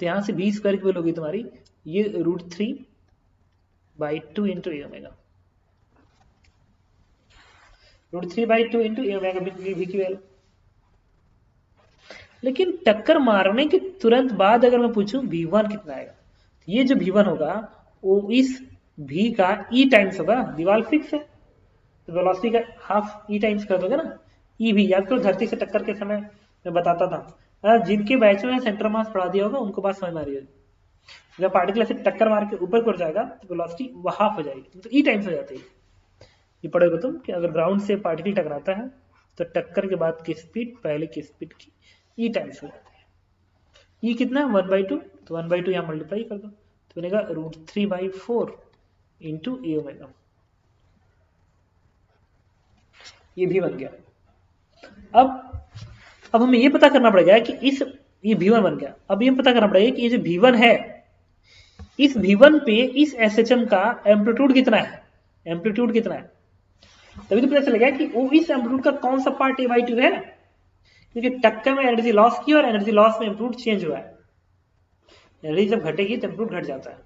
तो यहां से b स्क्वायर की वैल्यू होगी तुम्हारी ये √3/2 into a omega. √3/2 into a omega we Q L. लेकिन टक्कर मारने के तुरंत बाद अगर मैं पूछूं V1 कितना आएगा, ये जो V1 होगा वो इस V का E टाइम्स होगा, दीवार फिक्स है तो वेलोसिटी का हाफ E टाइम्स कर दोगे ना, ई भी। याद करो धरती से टक्कर के समय मैं बताता था, जिनके बैच में सेंटर मास पढ़ा दिया होगा उनको बात समझ में आ रही होगी। जब पार्टिकल ऐसे टक्कर मार के ऊपर को जाएगा तो वेलोसिटी वो हाफ हो जाएगी, तो E टाइम्स हो जाती है। ये पढ़ोगे तुम कि अगर ग्राउंड से पार्टिकल टकराता है तो टक्कर के बाद की स्पीड पहले की स्पीड की E टाइम्स हो जाती है। E कितना है 1/2, तो 1/2 यहाँ मल्टीप्लाई कर दो तो बनेगा √3/4 इंटू ए ओमेगा। ये भी बन गया। अब हमें ये पता करना पड़ेगा कि ये V1 बन गया। अब ये पता करना पड़ेगा कि ये जो V1 है, इस V1 पे इस SHM का एम्पलीट्यूड कितना है, एम्पलीट्यूड कितना है। तभी तो पता चलेगा कि वो इस एम्पलीट्यूड का कौन सा पार्ट A/2 है, क्योंकि टक्कर में एनर्जी लॉस की और एनर्जी लॉस में एम्पलीट्यूड चेंज हुआ है। एनर्जी जब घटेगी तो एम्पलीट्यूड घट जाता है,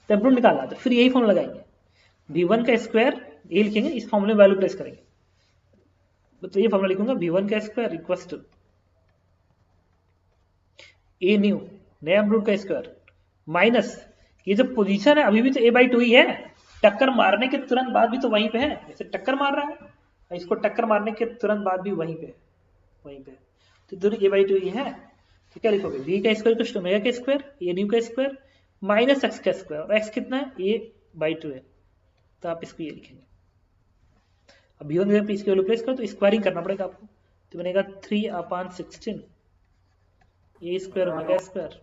तो एम्पलीट्यूड निकालना है। तो फिर यही फॉर्मूला लगाएंगे, V1 का स्क्वायर ये लिखेंगे, इस फॉर्मूले में वैल्यू प्लेस करेंगे। तो ये फॉर्मूला लिखूंगा V1 का square equals to a new नया एम्पलीट्यूड का स्क्वायर माइनस ये जो पोजीशन है अभी भी तो A/2 ही है, टक्कर मारने के तुरंत बाद भी तो वहीं पे है। जैसे टक्कर मार रहा है, इसको टक्कर मारने के तुरंत बाद भी वहीं पे तो दोनों A/2 ही है। तो क्या लिखोगे, V का स्क्वायर इक्वल टू ओमेगा का स्क्वायर ए न्यू का स्क्वायर माइनस एक्स का स्क्वायर, और एक्स कितना है A/2 है, तो आप इसको ये लिखेंगे। अब V1 जब इसकी वैल्यू प्लेस करो तो स्क्वायरिंग करना पड़ेगा आपको, तो बनेगा 3/16 ए स्क्वायर ओमेगा स्क्वायर,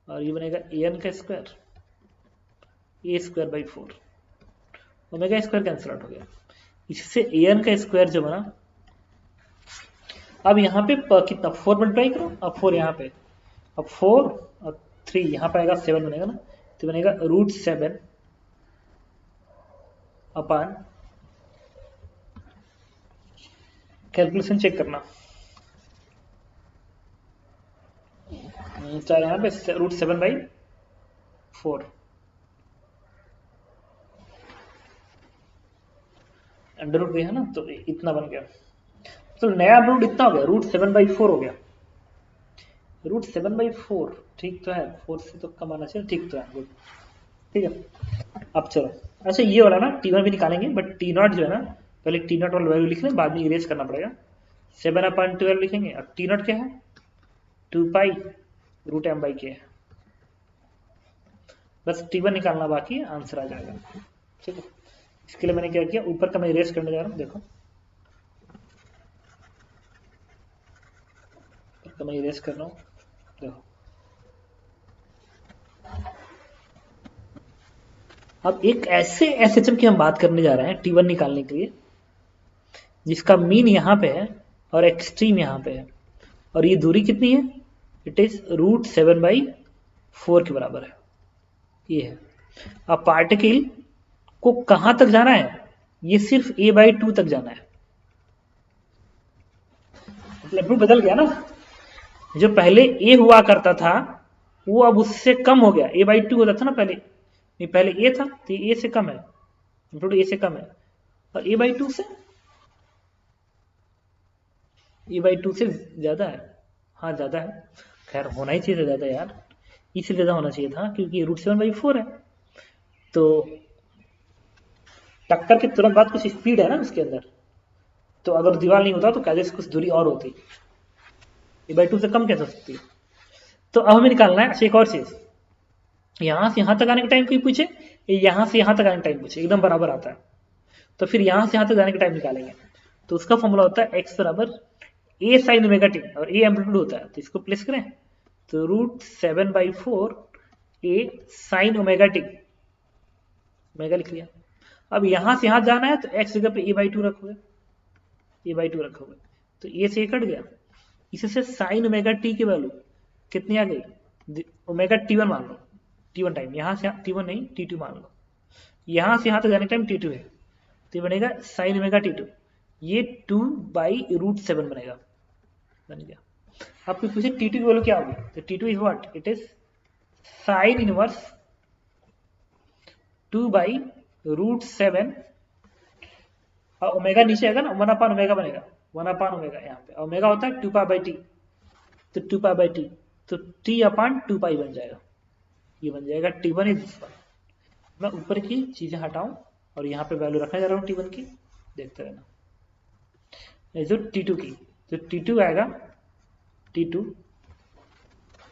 और ये बनेगा an का square A²/4 omega square cancel out हो गया। इससे an का स्क्वायर जो बना, अब यहाँ पे कितना 4 मल्टीप्लाई करो, अब 4 यहाँ पे, अब 4 और 3 यहाँ पे आएगा 7 बनेगा ना, तो बनेगा √7 अपान, कैलकुलेशन चेक करना, चाहे यहाँ पे √7/4 अंडर रूट है ना, तो इतना बन गया। तो नया रूट इतना हो गया, √7/4 हो गया, √7/4 ठीक तो है, 4 से तो कम आना चाहिए, ठीक तो है, गुड, ठीक है। अब चलो, अच्छा ये वाला ना T1 भी निकालेंगे, बट T0 जो है ना, पहले T0 वाला वैल्यू लिख लें, बाद में इरेज करना पड़ेगा। 7/12 लिखेंगे, अब T0 क्या है 2π√m/k है, बस T1 निकालना बाकी है, आंसर आ जाएगा, ठीक है। इसके लिए मैंने क्या किया, ऊपर का मैं इरेज करने जा रहा हूँ, देखो तो मैं इरेज कर रहा हूँ, देखो। अब एक ऐसे SHM की हम बात करने जा रहे हैं T1 निकालने के लिए, जिसका मीन यहाँ पे है और एक्सट्रीम यहाँ पे है, और ये दूरी कितनी है, इट इज √7/4 के बराबर है, ये है। अब पार्टिकल को कहां तक जाना है, ये सिर्फ A/2 तक जाना है, मतलब बदल गया ना, जो पहले A हुआ करता था वो अब उससे कम हो गया, A/2 होता था ना पहले, नहीं पहले A था तो A से कम है, A से कम है, और A/2 से से ज्यादा है, हाँ ज्यादा है, खैर होना ही चाहिए ज्यादा यार, इसलिए ज्यादा होना चाहिए था क्योंकि √7/4 है। तो टक्कर के तुरंत बाद कुछ स्पीड है ना उसके अंदर, तो अगर दीवार नहीं होता तो कैसे कुछ दूरी और होती, A/2 से कम कैसे हो सकती है। तो अब हमें निकालना है। अच्छा एक और चीज, यहां से यहां तक आने के टाइम कोई पूछे, यहां से यहां तक आने के टाइम पूछे, एकदम बराबर आता है, तो फिर यहां से यहां तक जाने के टाइम निकालेंगे, तो उसका फॉर्मूला होता है x बराबर A sin ω_t, और A एम्पलीट्यूड होता है, तो इसको प्लेस करें, तो √7/4 A sin ω_t, ओमेगा लिख लिया। अब यहां से यहां जाना है तो x जगह पे A/2 रखोगे, तो A से A कट गया, इससे sin ω_t की वैल्यू कितनी आ गई, ओमेगा T1 मान लो, T1 टाइम, यहाँ से T1 नहीं T2 मान लो, यहाँ से यहाँ तक जाने टाइम T2 है, तो बनेगा sin ω_t2, ये 2/√7 बनेगा, बन गया। आपको पूछे T2 की वैल्यू क्या होगी, तो T2 is what, it is sin inverse 2/√7 और ओमेगा नीचे आएगा ना 1/ओमेगा बनेगा 1/ओमेगा। यहाँ पे ओमेगा होता है 2π/t, तो 2π/t तो t/2π बन जाएगा। ये बन जाएगा t1 इज दिस वन। मैं ऊपर की चीजें हटाऊं और यहाँ पे वैल्यू रखने जा रहा हूँ t1 की, देखते रहना। जो t2 की, तो t2 आएगा t2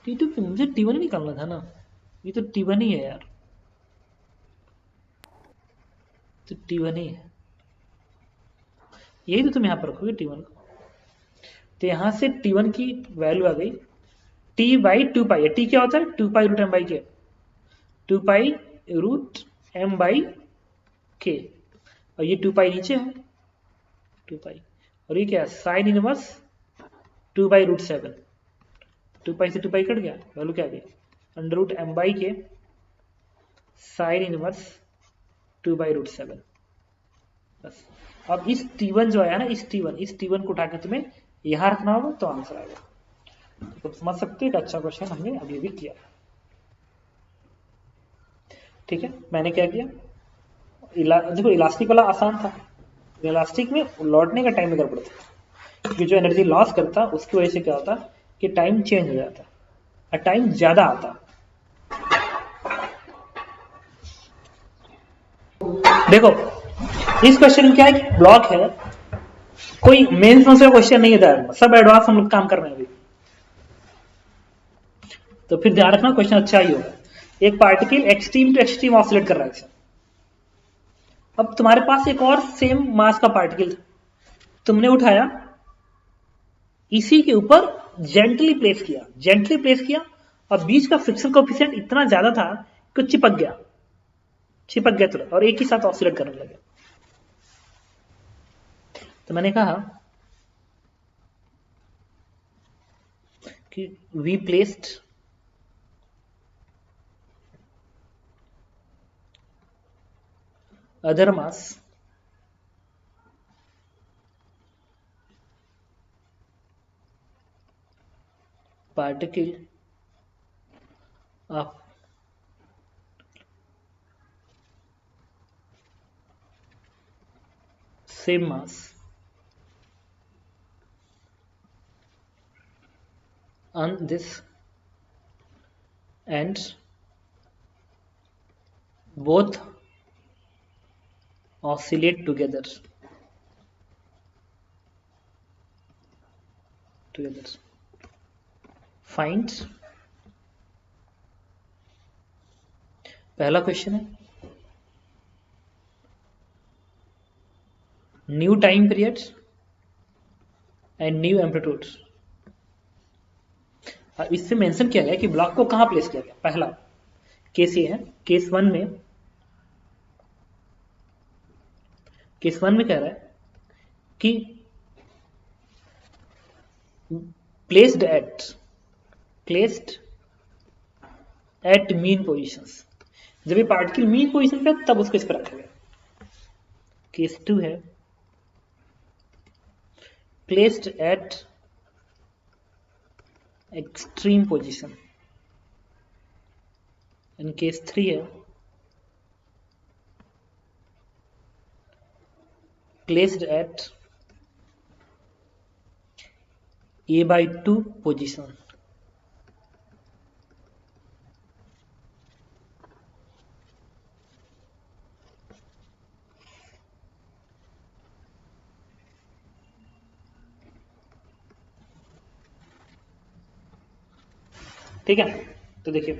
की मुझे t1 निकालना था ना, ये तो t1 ही है यार, तो t1 ही है, यही तो तुम यहाँ पर रखोगे t1 को। तो यहाँ से t1 की वैल्यू आ गई t/2π है। t क्या होता है 2π√m/k, 2π√m/k और ये 2π नीचे है 2π, और ये क्या है साइन इनवर्स 2/√7, 2π से 2π कट गया, वैल्यू क्या आ गई √m/k साइन इनवर्स 2/√7। बस अब इस t1 जो आया ना, इस t1 को उठा के तुम्हें यहां रखना होगा तो आंसर आएगा। तो तुम समझ सकते हो एक अच्छा क्वेश्चन हमने अभी भी किया। ठीक है, मैंने क्या किया, देखो इलास्टिक वाला आसान था, इलास्टिक में लौटने का टाइम में गड़बड़ था, क्योंकि जो एनर्जी लॉस करता उसकी वजह से क्या होता कि टाइम चेंज हो जाता और टाइम ज्यादा आता। देखो इस क्वेश्चन में क्या है कि ब्लॉक है, कोई मेंस में से क्वेश्चन नहीं है, सब एडवांस हम लोग काम कर रहे हैं अभी, तो फिर ध्यान रखना क्वेश्चन अच्छा ही होगा। एक particle extreme to extreme oscillate कर रहा है। अब तुम्हारे पास एक और सेम मास का पार्टिकल था, तुमने उठाया, इसी के ऊपर जेंटली प्लेस किया और बीच का फ्रिक्शन कोएफिशिएंट इतना ज्यादा था कि चिपक गया तुरंत और एक ही साथ ऑसिलेट करने लगे। तो मैंने कहा कि we placed other mass particle of same mass on this and both oscillate together. Find, पहला क्वेश्चन है new time period and new amplitude. इससे मेंशन किया गया कि ब्लॉक को कहां प्लेस किया गया। पहला केस ये है, केस वन में कह रहा है कि प्लेस्ड एट मीन पोजीशंस। जब ये पार्टिकल मीन पोजीशन पे तब उसको इस पर रखा गया। केस 2 है placed at extreme position, and case 3 है placed at a/2 position। ठीक है, तो देखिए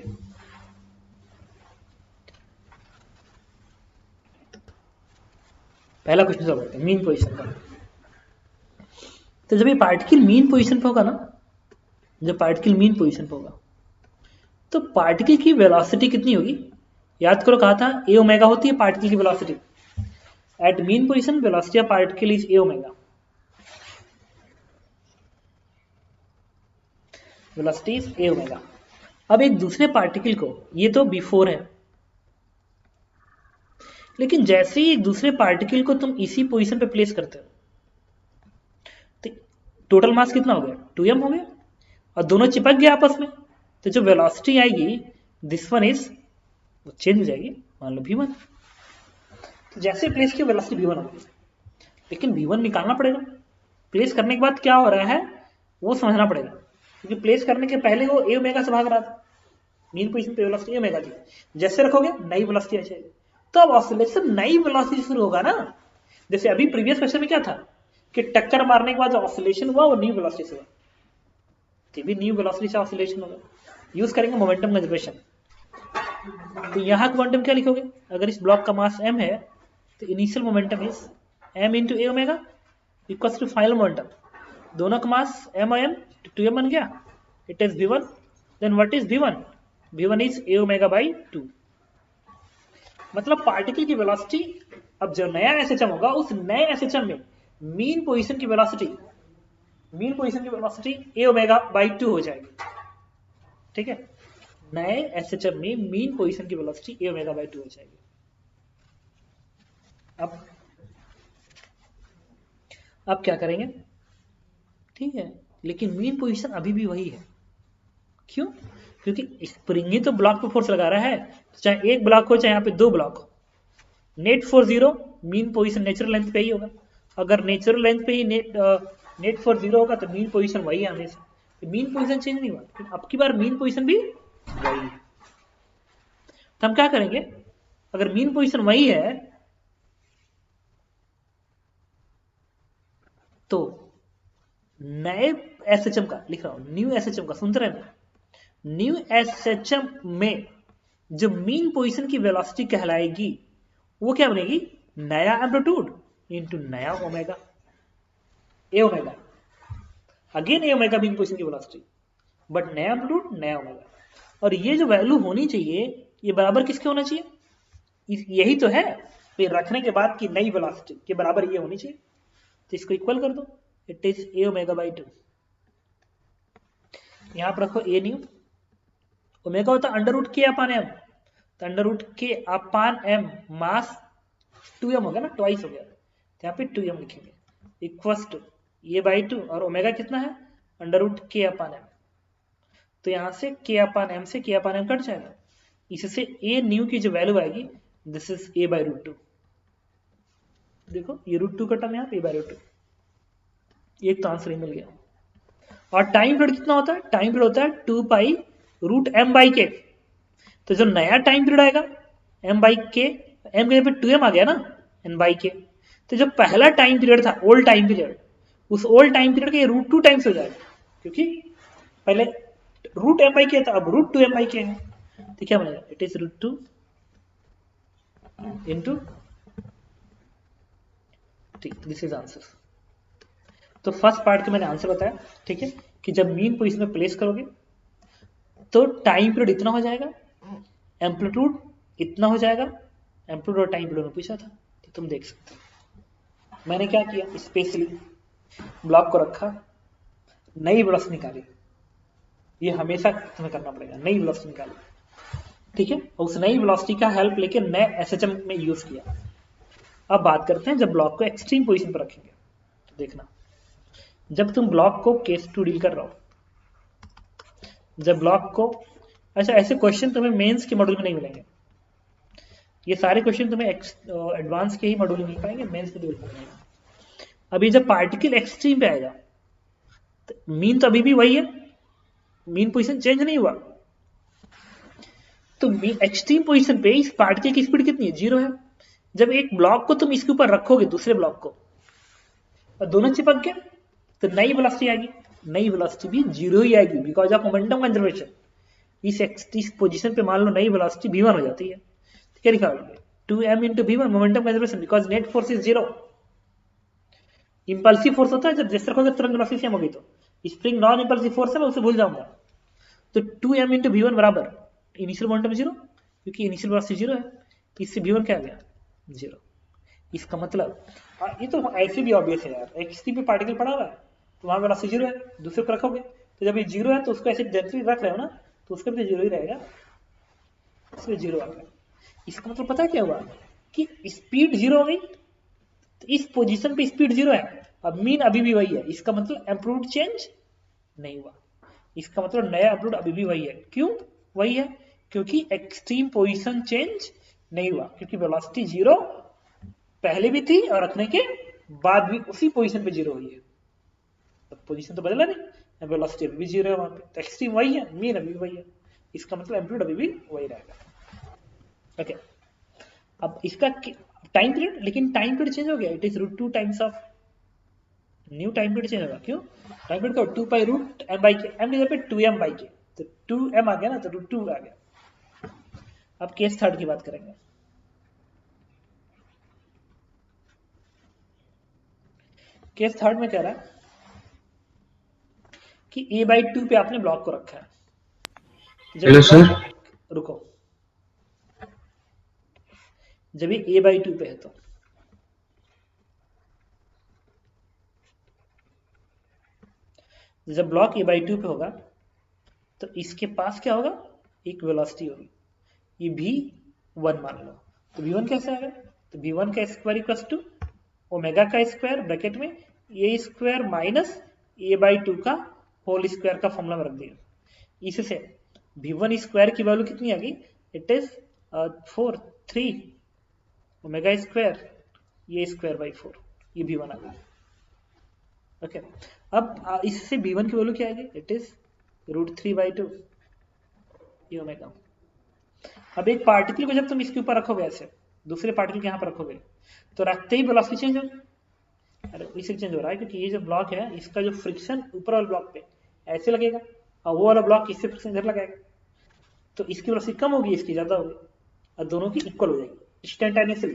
पहला क्वेश्चन सॉल्व करते हैं मीन पोजीशन का। तो जब ये पार्टिकल मीन पोजीशन पे होगा ना, तो पार्टिकल की वेलोसिटी कितनी होगी, याद करो कहा था ए ओमेगा होती है पार्टिकल की velocity. At mean position velocity of particle is a omega, velocity is a omega. अब एक दूसरे पार्टिकल को, ये तो बिफोर है, लेकिन जैसे ही एक दूसरे पार्टिकल को तुम इसी पोजीशन पे प्लेस करते हो तो टोटल मास कितना हो गया 2m हो गया और दोनों चिपक गए आपस में। तो जो वेलोसिटी आएगी दिस वन इज वो चेंज हो जाएगी, मान लो v1। तो जैसे प्लेस की वेलोसिटी v1 होगी, लेकिन v1 निकालना पड़ेगा। प्लेस करने के बाद क्या हो रहा है वो समझना पड़ेगा, क्योंकि प्लेस करने के पहले वो a ओमेगा से भाग रहा था, मीन पोजीशन पे वेलोसिटी a ओमेगा थी, जैसे रखोगे नई वेलोसिटी आ जाएगी। तो अब ऑसिलेशन नई वेलोसिटी शुरू होगा ना, जैसे अभी प्रीवियस क्वेश्चन में क्या था कि टक्कर मारने के बाद जो ऑसिलेशन हुआ वो न्यू वेलोसिटी से हुआ, तो भी न्यू वेलोसिटी से ऑसिलेशन होगा। यूज करेंगे मोमेंटम कंजर्वेशन। तो यहाँ क्वांटम क्या लिखोगे, अगर इस ब्लॉक का मास m है तो initial momentum is m into a omega equals to final momentum, दोनों का मास m और m 2m बन गया, it is v1। Then what is v1, v1 is a omega by 2। मतलब पार्टिकल की वेलोसिटी, अब जो नया एसएचएम होगा उस नए एसएचएम में मीन पोजीशन की वेलोसिटी a ओमेगा बाई 2 हो जाएगी। ठीक है, नए एसएचएम में मीन पोजीशन की वेलोसिटी a ओमेगा बाई 2 हो जाएगी। अब क्या करेंगे, ठीक है, लेकिन मीन पोजीशन अभी भी वही है। क्यों, क्योंकि स्प्रिंग ही तो ब्लॉक पे फोर्स लगा रहा है, तो चाहे एक ब्लॉक हो चाहे यहाँ पे दो ब्लॉक हो, net force 0, mean position natural length पे ही होगा। अगर नेचुरल लेंथ पे ही नेट फोर्स 0 होगा तो मीन पोजीशन वही है हमेशा, मीन पोजीशन चेंज नहीं हुआ, तो अब की बार मीन पोजीशन भी वही है। तो हम क्या करेंगे, अगर मीन पोजीशन वही है तो नए एसएचएम का लिख रहा हूं, न्यू एसएचएम का, सुनते रहना, न्यू एसएचएम में जो मीन पोजीशन की वेलोसिटी कहलाएगी वो क्या बनेगी, नया एम्पलीट्यूड इनटू नया ओमेगा, ए ओमेगा, अगेन ए ओमेगा मीन पोजीशन की वेलोसिटी, बट नया एम्पलीट्यूड नया ओमेगा। और ये जो वैल्यू होनी चाहिए ये बराबर किसके होना चाहिए, यही तो है, फिर रखने के बाद की नई वेलोसिटी के बराबर ये होनी चाहिए, तो इसको इक्वल कर दो, it is a omega by 2। यहां पर रखो ए न्यू, ओमेगा होता है अंडर रूट के अपान एम, तो अंडर रूट के अपान एम मास 2m हो गया ना, ट्वाइस हो गया, तो यहाँ पे 2m लिखेंगे इक्वल्स टू ए बाई 2, और ओमेगा कितना है अंडर रूट के अपान एम, तो यहां से के अपान एम से के अपान एम कट जाएगा, इससे ए न्यू की जो वैल्यू आएगी this is a by root 2। देखो ये रूट 2 कटा यहाँ पे, ए बाई रूट 2, एक तो आंसर ही मिल गया। और टाइम पीरियड कितना होता है, टाइम पीरियड होता है 2 पाई रूट m बाई के, तो जो नया टाइम पीरियड आएगा m बाई के, m के पे 2m आ गया ना n बाई के, तो जो पहला टाइम पीरियड था ओल्ड टाइम पीरियड, उस ओल्ड टाइम पीरियड के रूट 2 टाइम्स हो जाएगा, क्योंकि पहले रूट m बाई के था, अब रूट 2m बाई के है, तो क्या बनेगा, इट इज रूट 2 इंटू, ठीक, दिस इज आंसर। तो फर्स्ट पार्ट का मैंने आंसर बताया, ठीक है, कि जब मीन पोजीशन में प्लेस करोगे तो टाइम पीरियड इतना हो जाएगा, एम्पलीट्यूड इतना हो जाएगा, एम्पलीट्यूड और टाइम पीरियड में पूछा था, तो तुम देख सकते हो। मैंने क्या किया, स्पेशली ब्लॉक को रखा, नई वेलोसिटी निकाली, ये हमेशा तुम्हें करना पड़ेगा, नई वेलोसिटी निकाली, ठीक है, और उस नई वेलोसिटी का हेल्प लेके नए एसएचएम में यूज किया। अब बात करते हैं जब ब्लॉक को एक्सट्रीम पोजीशन पर रखेंगे, तो देखना, जब तुम ब्लॉक को केस 2 डील कर रहे हो, जब ब्लॉक को, अच्छा ऐसे क्वेश्चन तुम्हें मेंस के मॉड्यूल में नहीं मिलेंगे, ये सारे क्वेश्चन तुम्हें एडवांस के ही मॉड्यूल में मिल पाएंगे, मेंस के मॉड्यूल में नहीं। अभी जब पार्टिकल एक्सट्रीम पे आएगा तो मीन तो अभी भी वही है, मीन पोजीशन चेंज नहीं हुआ, तो एक्सट्रीम पोजीशन पे इस पार्टिकल की स्पीड कितनी है, 0 है। जब एक ब्लॉक को तुम इसके ऊपर रखोगे दूसरे ब्लॉक को और दोनों चिपक गए तो नई वेलोसिटी आएगी, नई वेलोसिटी भी 0 ही आएगी, बिकॉज ऑफ मोमेंटम कंजर्वेशन। इस पोजीशन पे मान लो नई वेलोसिटी v1 हो जाती है, तो क्या लिखा होगा, 2m into v1 momentum conservation, because net force is 0। Impulsive force होता है जब जैसे रखोगे तुरंत वेलोसिटी सेम होगी, तो स्प्रिंग नॉन इंपल्सिव फोर्स है, मैं उसे भूल जाऊंगा, तो 2m इंटू v1 बराबर इनिशियल मोमेंटम 0, क्योंकि इनिशियल वेलोसिटी 0 है, तो इससे v1 क्या आ गया, 0। इसका मतलब ये तो ऐसे भी ऑब्वियस है यार, एक्सट्रीम पे पार्टिकल पड़ा हुआ है तो वहां वेलोसिटी 0 है, दूसरे को रखोगे तो जब ये 0 है तो उसको ऐसे डायरेक्टली रख रहे हो ना, तो उसका भी 0 ही रहेगा, इसमें 0 आ गया। इसका मतलब पता है क्या हुआ कि स्पीड 0 हो गई, तो इस पोजीशन पे स्पीड 0 है, अब मीन अभी भी वही है, इसका मतलब एम्पलीट्यूड चेंज नहीं हुआ, इसका मतलब नया एम्पलीट्यूड अभी भी वही है। क्यों वही है, क्योंकि एक्सट्रीम पोजीशन चेंज नहीं हुआ, क्योंकि वेलोसिटी 0 पहले भी थी और रखने के बाद भी उसी पोजीशन पे जीरो हुई है, तो पोजीशन तो बदला नहीं, वेलोसिटी अभी भी जीरो है वहां पे, तो एक्सट्रीम वही है, मीन अभी भी वही है, इसका मतलब एम्पलीट्यूड अभी भी वही रहेगा। ओके, अब इसका टाइम पीरियड, लेकिन टाइम पीरियड चेंज हो गया, it is √2 times of new time period change होगा। क्यों? टाइम पीरियड का 2 पाई रूट m बाई के, m divide by 2m by के, तो 2m आ गया ना, तो √2 आ गया। अब केस थर्ड की बात करेंगे। केस थर्ड में कह रहा है कि a/2 पे आपने ब्लॉक को रखा है। Hello sir. रुको, जब ये a/2 पे है तो जब ब्लॉक a/2 पे होगा तो इसके पास क्या होगा, एक वेलोसिटी होगी, ये v1 मान लो, तो v1 कैसे आएगा, तो v1 का स्क्वायर इक्वल्स टू ओमेगा का स्क्वायर ब्रैकेट में a स्क्वायर माइनस a/2 का होल स्क्वायर का फॉर्मूला में रख दिया। इससे v1 स्क्वायर की वैल्यू कितनी आ गई, it is 3 omega square a square by 4, ये v1 आ गई। ओके, अब इससे v1 की वैल्यू क्या आएगी, इट इज √3/2 ये ओमेगा। अब एक पार्टिकल को जब तुम इसके ऊपर रखोगे ऐसे, दूसरे पार्टिकल के यहाँ पर रखोगे, तो रखते ही वेलोसिटी चेंज होगी। अरे इससे चेंज हो रहा है क्योंकि ये जो ब्लॉक है इसका जो फ्रिक्शन ऊपर वाले ब्लॉक पे ऐसे लगेगा और वो वाला ब्लॉक इससे फ्रिक्शन इधर लगाएगा, तो इसकी वेलोसिटी कम होगी, इसकी ज्यादा होगी, और दोनों की इक्वल हो जाएगी इंस्टेंटेनियसली,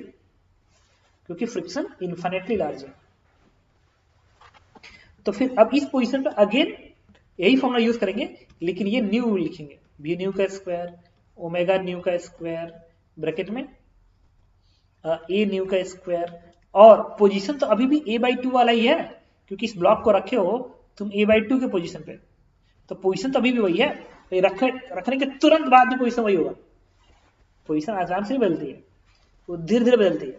क्योंकि फ्रिक्शन इन्फिनिटली लार्ज है। तो फिर अब इस पोजीशन पर अगेन यही फॉर्मूला यूज करेंगे, लेकिन ये न्यू लिखेंगे, v न्यू का स्क्वायर ओमेगा न्यू का स्क्वायर ब्रैकेट में a न्यू का स्क्वायर, और पोजीशन तो अभी भी a/2 वाला ही है, क्योंकि इस ब्लॉक को रखे हो तुम a/2 के पोजीशन पे, तो पोजीशन तो अभी भी वही है, तो रखने के तुरंत बाद भी पोजीशन वही होगा। पोजीशन आसान से नहीं बदलती है, वो धीरे धीरे बदलती है।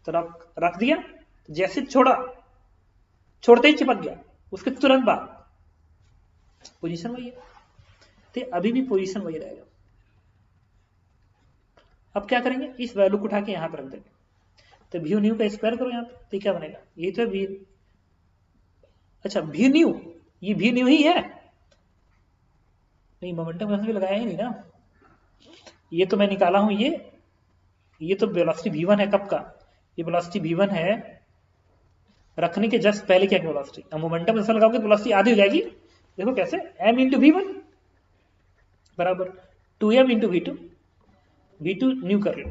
तो रख दिया, जैसे छोड़ते ही चिपक गया, उसके तुरंत बाद पोजीशन वही है, तो अभी भी पोजीशन वही रहेगा। अब क्या करेंगे, इस वैल्यू को उठा के यहां पर रख देंगे, तो v न्यू का स्क्वायर करो यहाँ पे, तो क्या बनेगा, ये तो v, अच्छा v न्यू, ये v न्यू ही है, नहीं मोमेंटम भी लगाया ही नहीं ना, ये तो मैं निकाला हूं, ये तो वेलोसिटी v1 है, कब का, ये वेलोसिटी v1 है रखने के जस्ट पहले क्या वेलोसिटी, अब मोमेंटम ऐसा लगाओगे तो वेलोसिटी आधी हो जाएगी, देखो कैसे, m इंटू v1 बराबर 2m into v2, v2 new कर लो,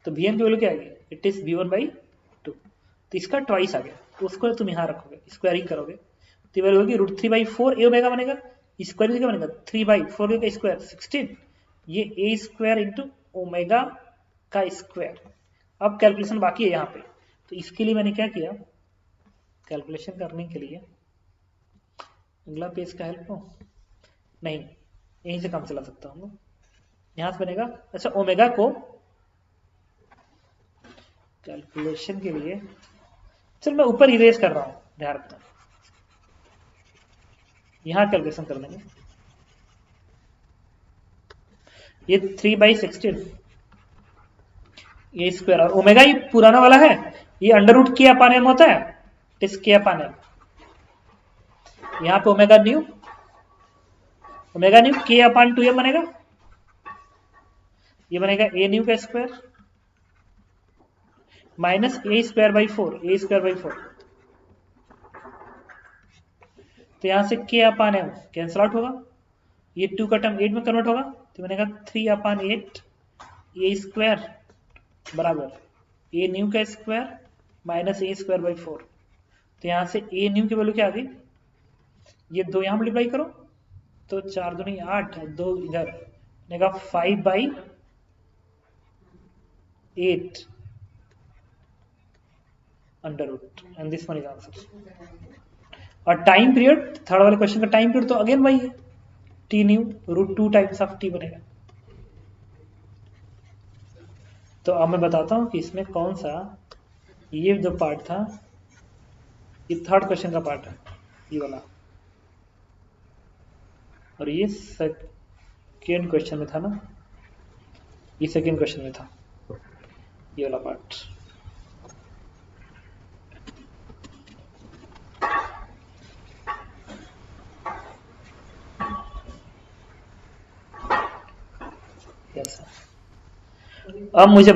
तो vn की वैल्यू क्या आएगी, इट इज v1/2, तो इसका ट्वाइस आ गया, तो उसको तुम यहां रखोगे, स्क्वायरिंग करोगे, तो वैल्यू होगी √3/4 ए ओमेगा बनेगा, स्क्वायर क्या बनेगा 3/4 का स्क्वायर 16, ये a स्क्वायर इंटू ओमेगा का स्क्वायर। अब कैलकुलेशन बाकी है यहाँ पे, तो इसके लिए मैंने क्या किया, कैलकुलेशन करने के लिए अगला पेज का हेल्प हो, नहीं यहीं से काम चला सकता हूँ, यहां से बनेगा, अच्छा ओमेगा को कैलकुलेशन के लिए, चल मैं ऊपर इरेज कर रहा हूं, ध्यान रखना, यहां कैलकुलेशन कर लेंगे, ये 3/16 ये स्क्वायर, और ओमेगा ये पुराना वाला है, ये अंडर रूट के अपान एम होता है, इस के अपान एम, यहां पे ओमेगा न्यू के अपान 2m बनेगा, ये बनेगा a न्यू का square minus a square by 4, तो यहां से k अपान एम कैंसल आउट होगा, ये 2 का टर्म 8 में कन्वर्ट होगा, तो बनेगा 3/8 a स्क्वायर बराबर a न्यू का square minus a square by 4, तो यहां से a न्यू की वैल्यू क्या आ गई, ये 2 यहां मल्टीप्लाई करो, तो 4 दूनी 8, 2 इधर बनेगा 5/8 under root, and this one is answer. और टाइम पीरियड, थर्ड वाले क्वेश्चन का टाइम पीरियड तो अगेन वही है, T new √2 times of T बनेगा। तो अब मैं बताता हूं कि इसमें कौन सा, ये जो पार्ट था ये थर्ड क्वेश्चन का पार्ट है, ये वाला, और ये सेकेंड क्वेश्चन में था ना, ये सेकेंड क्वेश्चन में था ये वाला पार्ट। कैसा। अब मुझे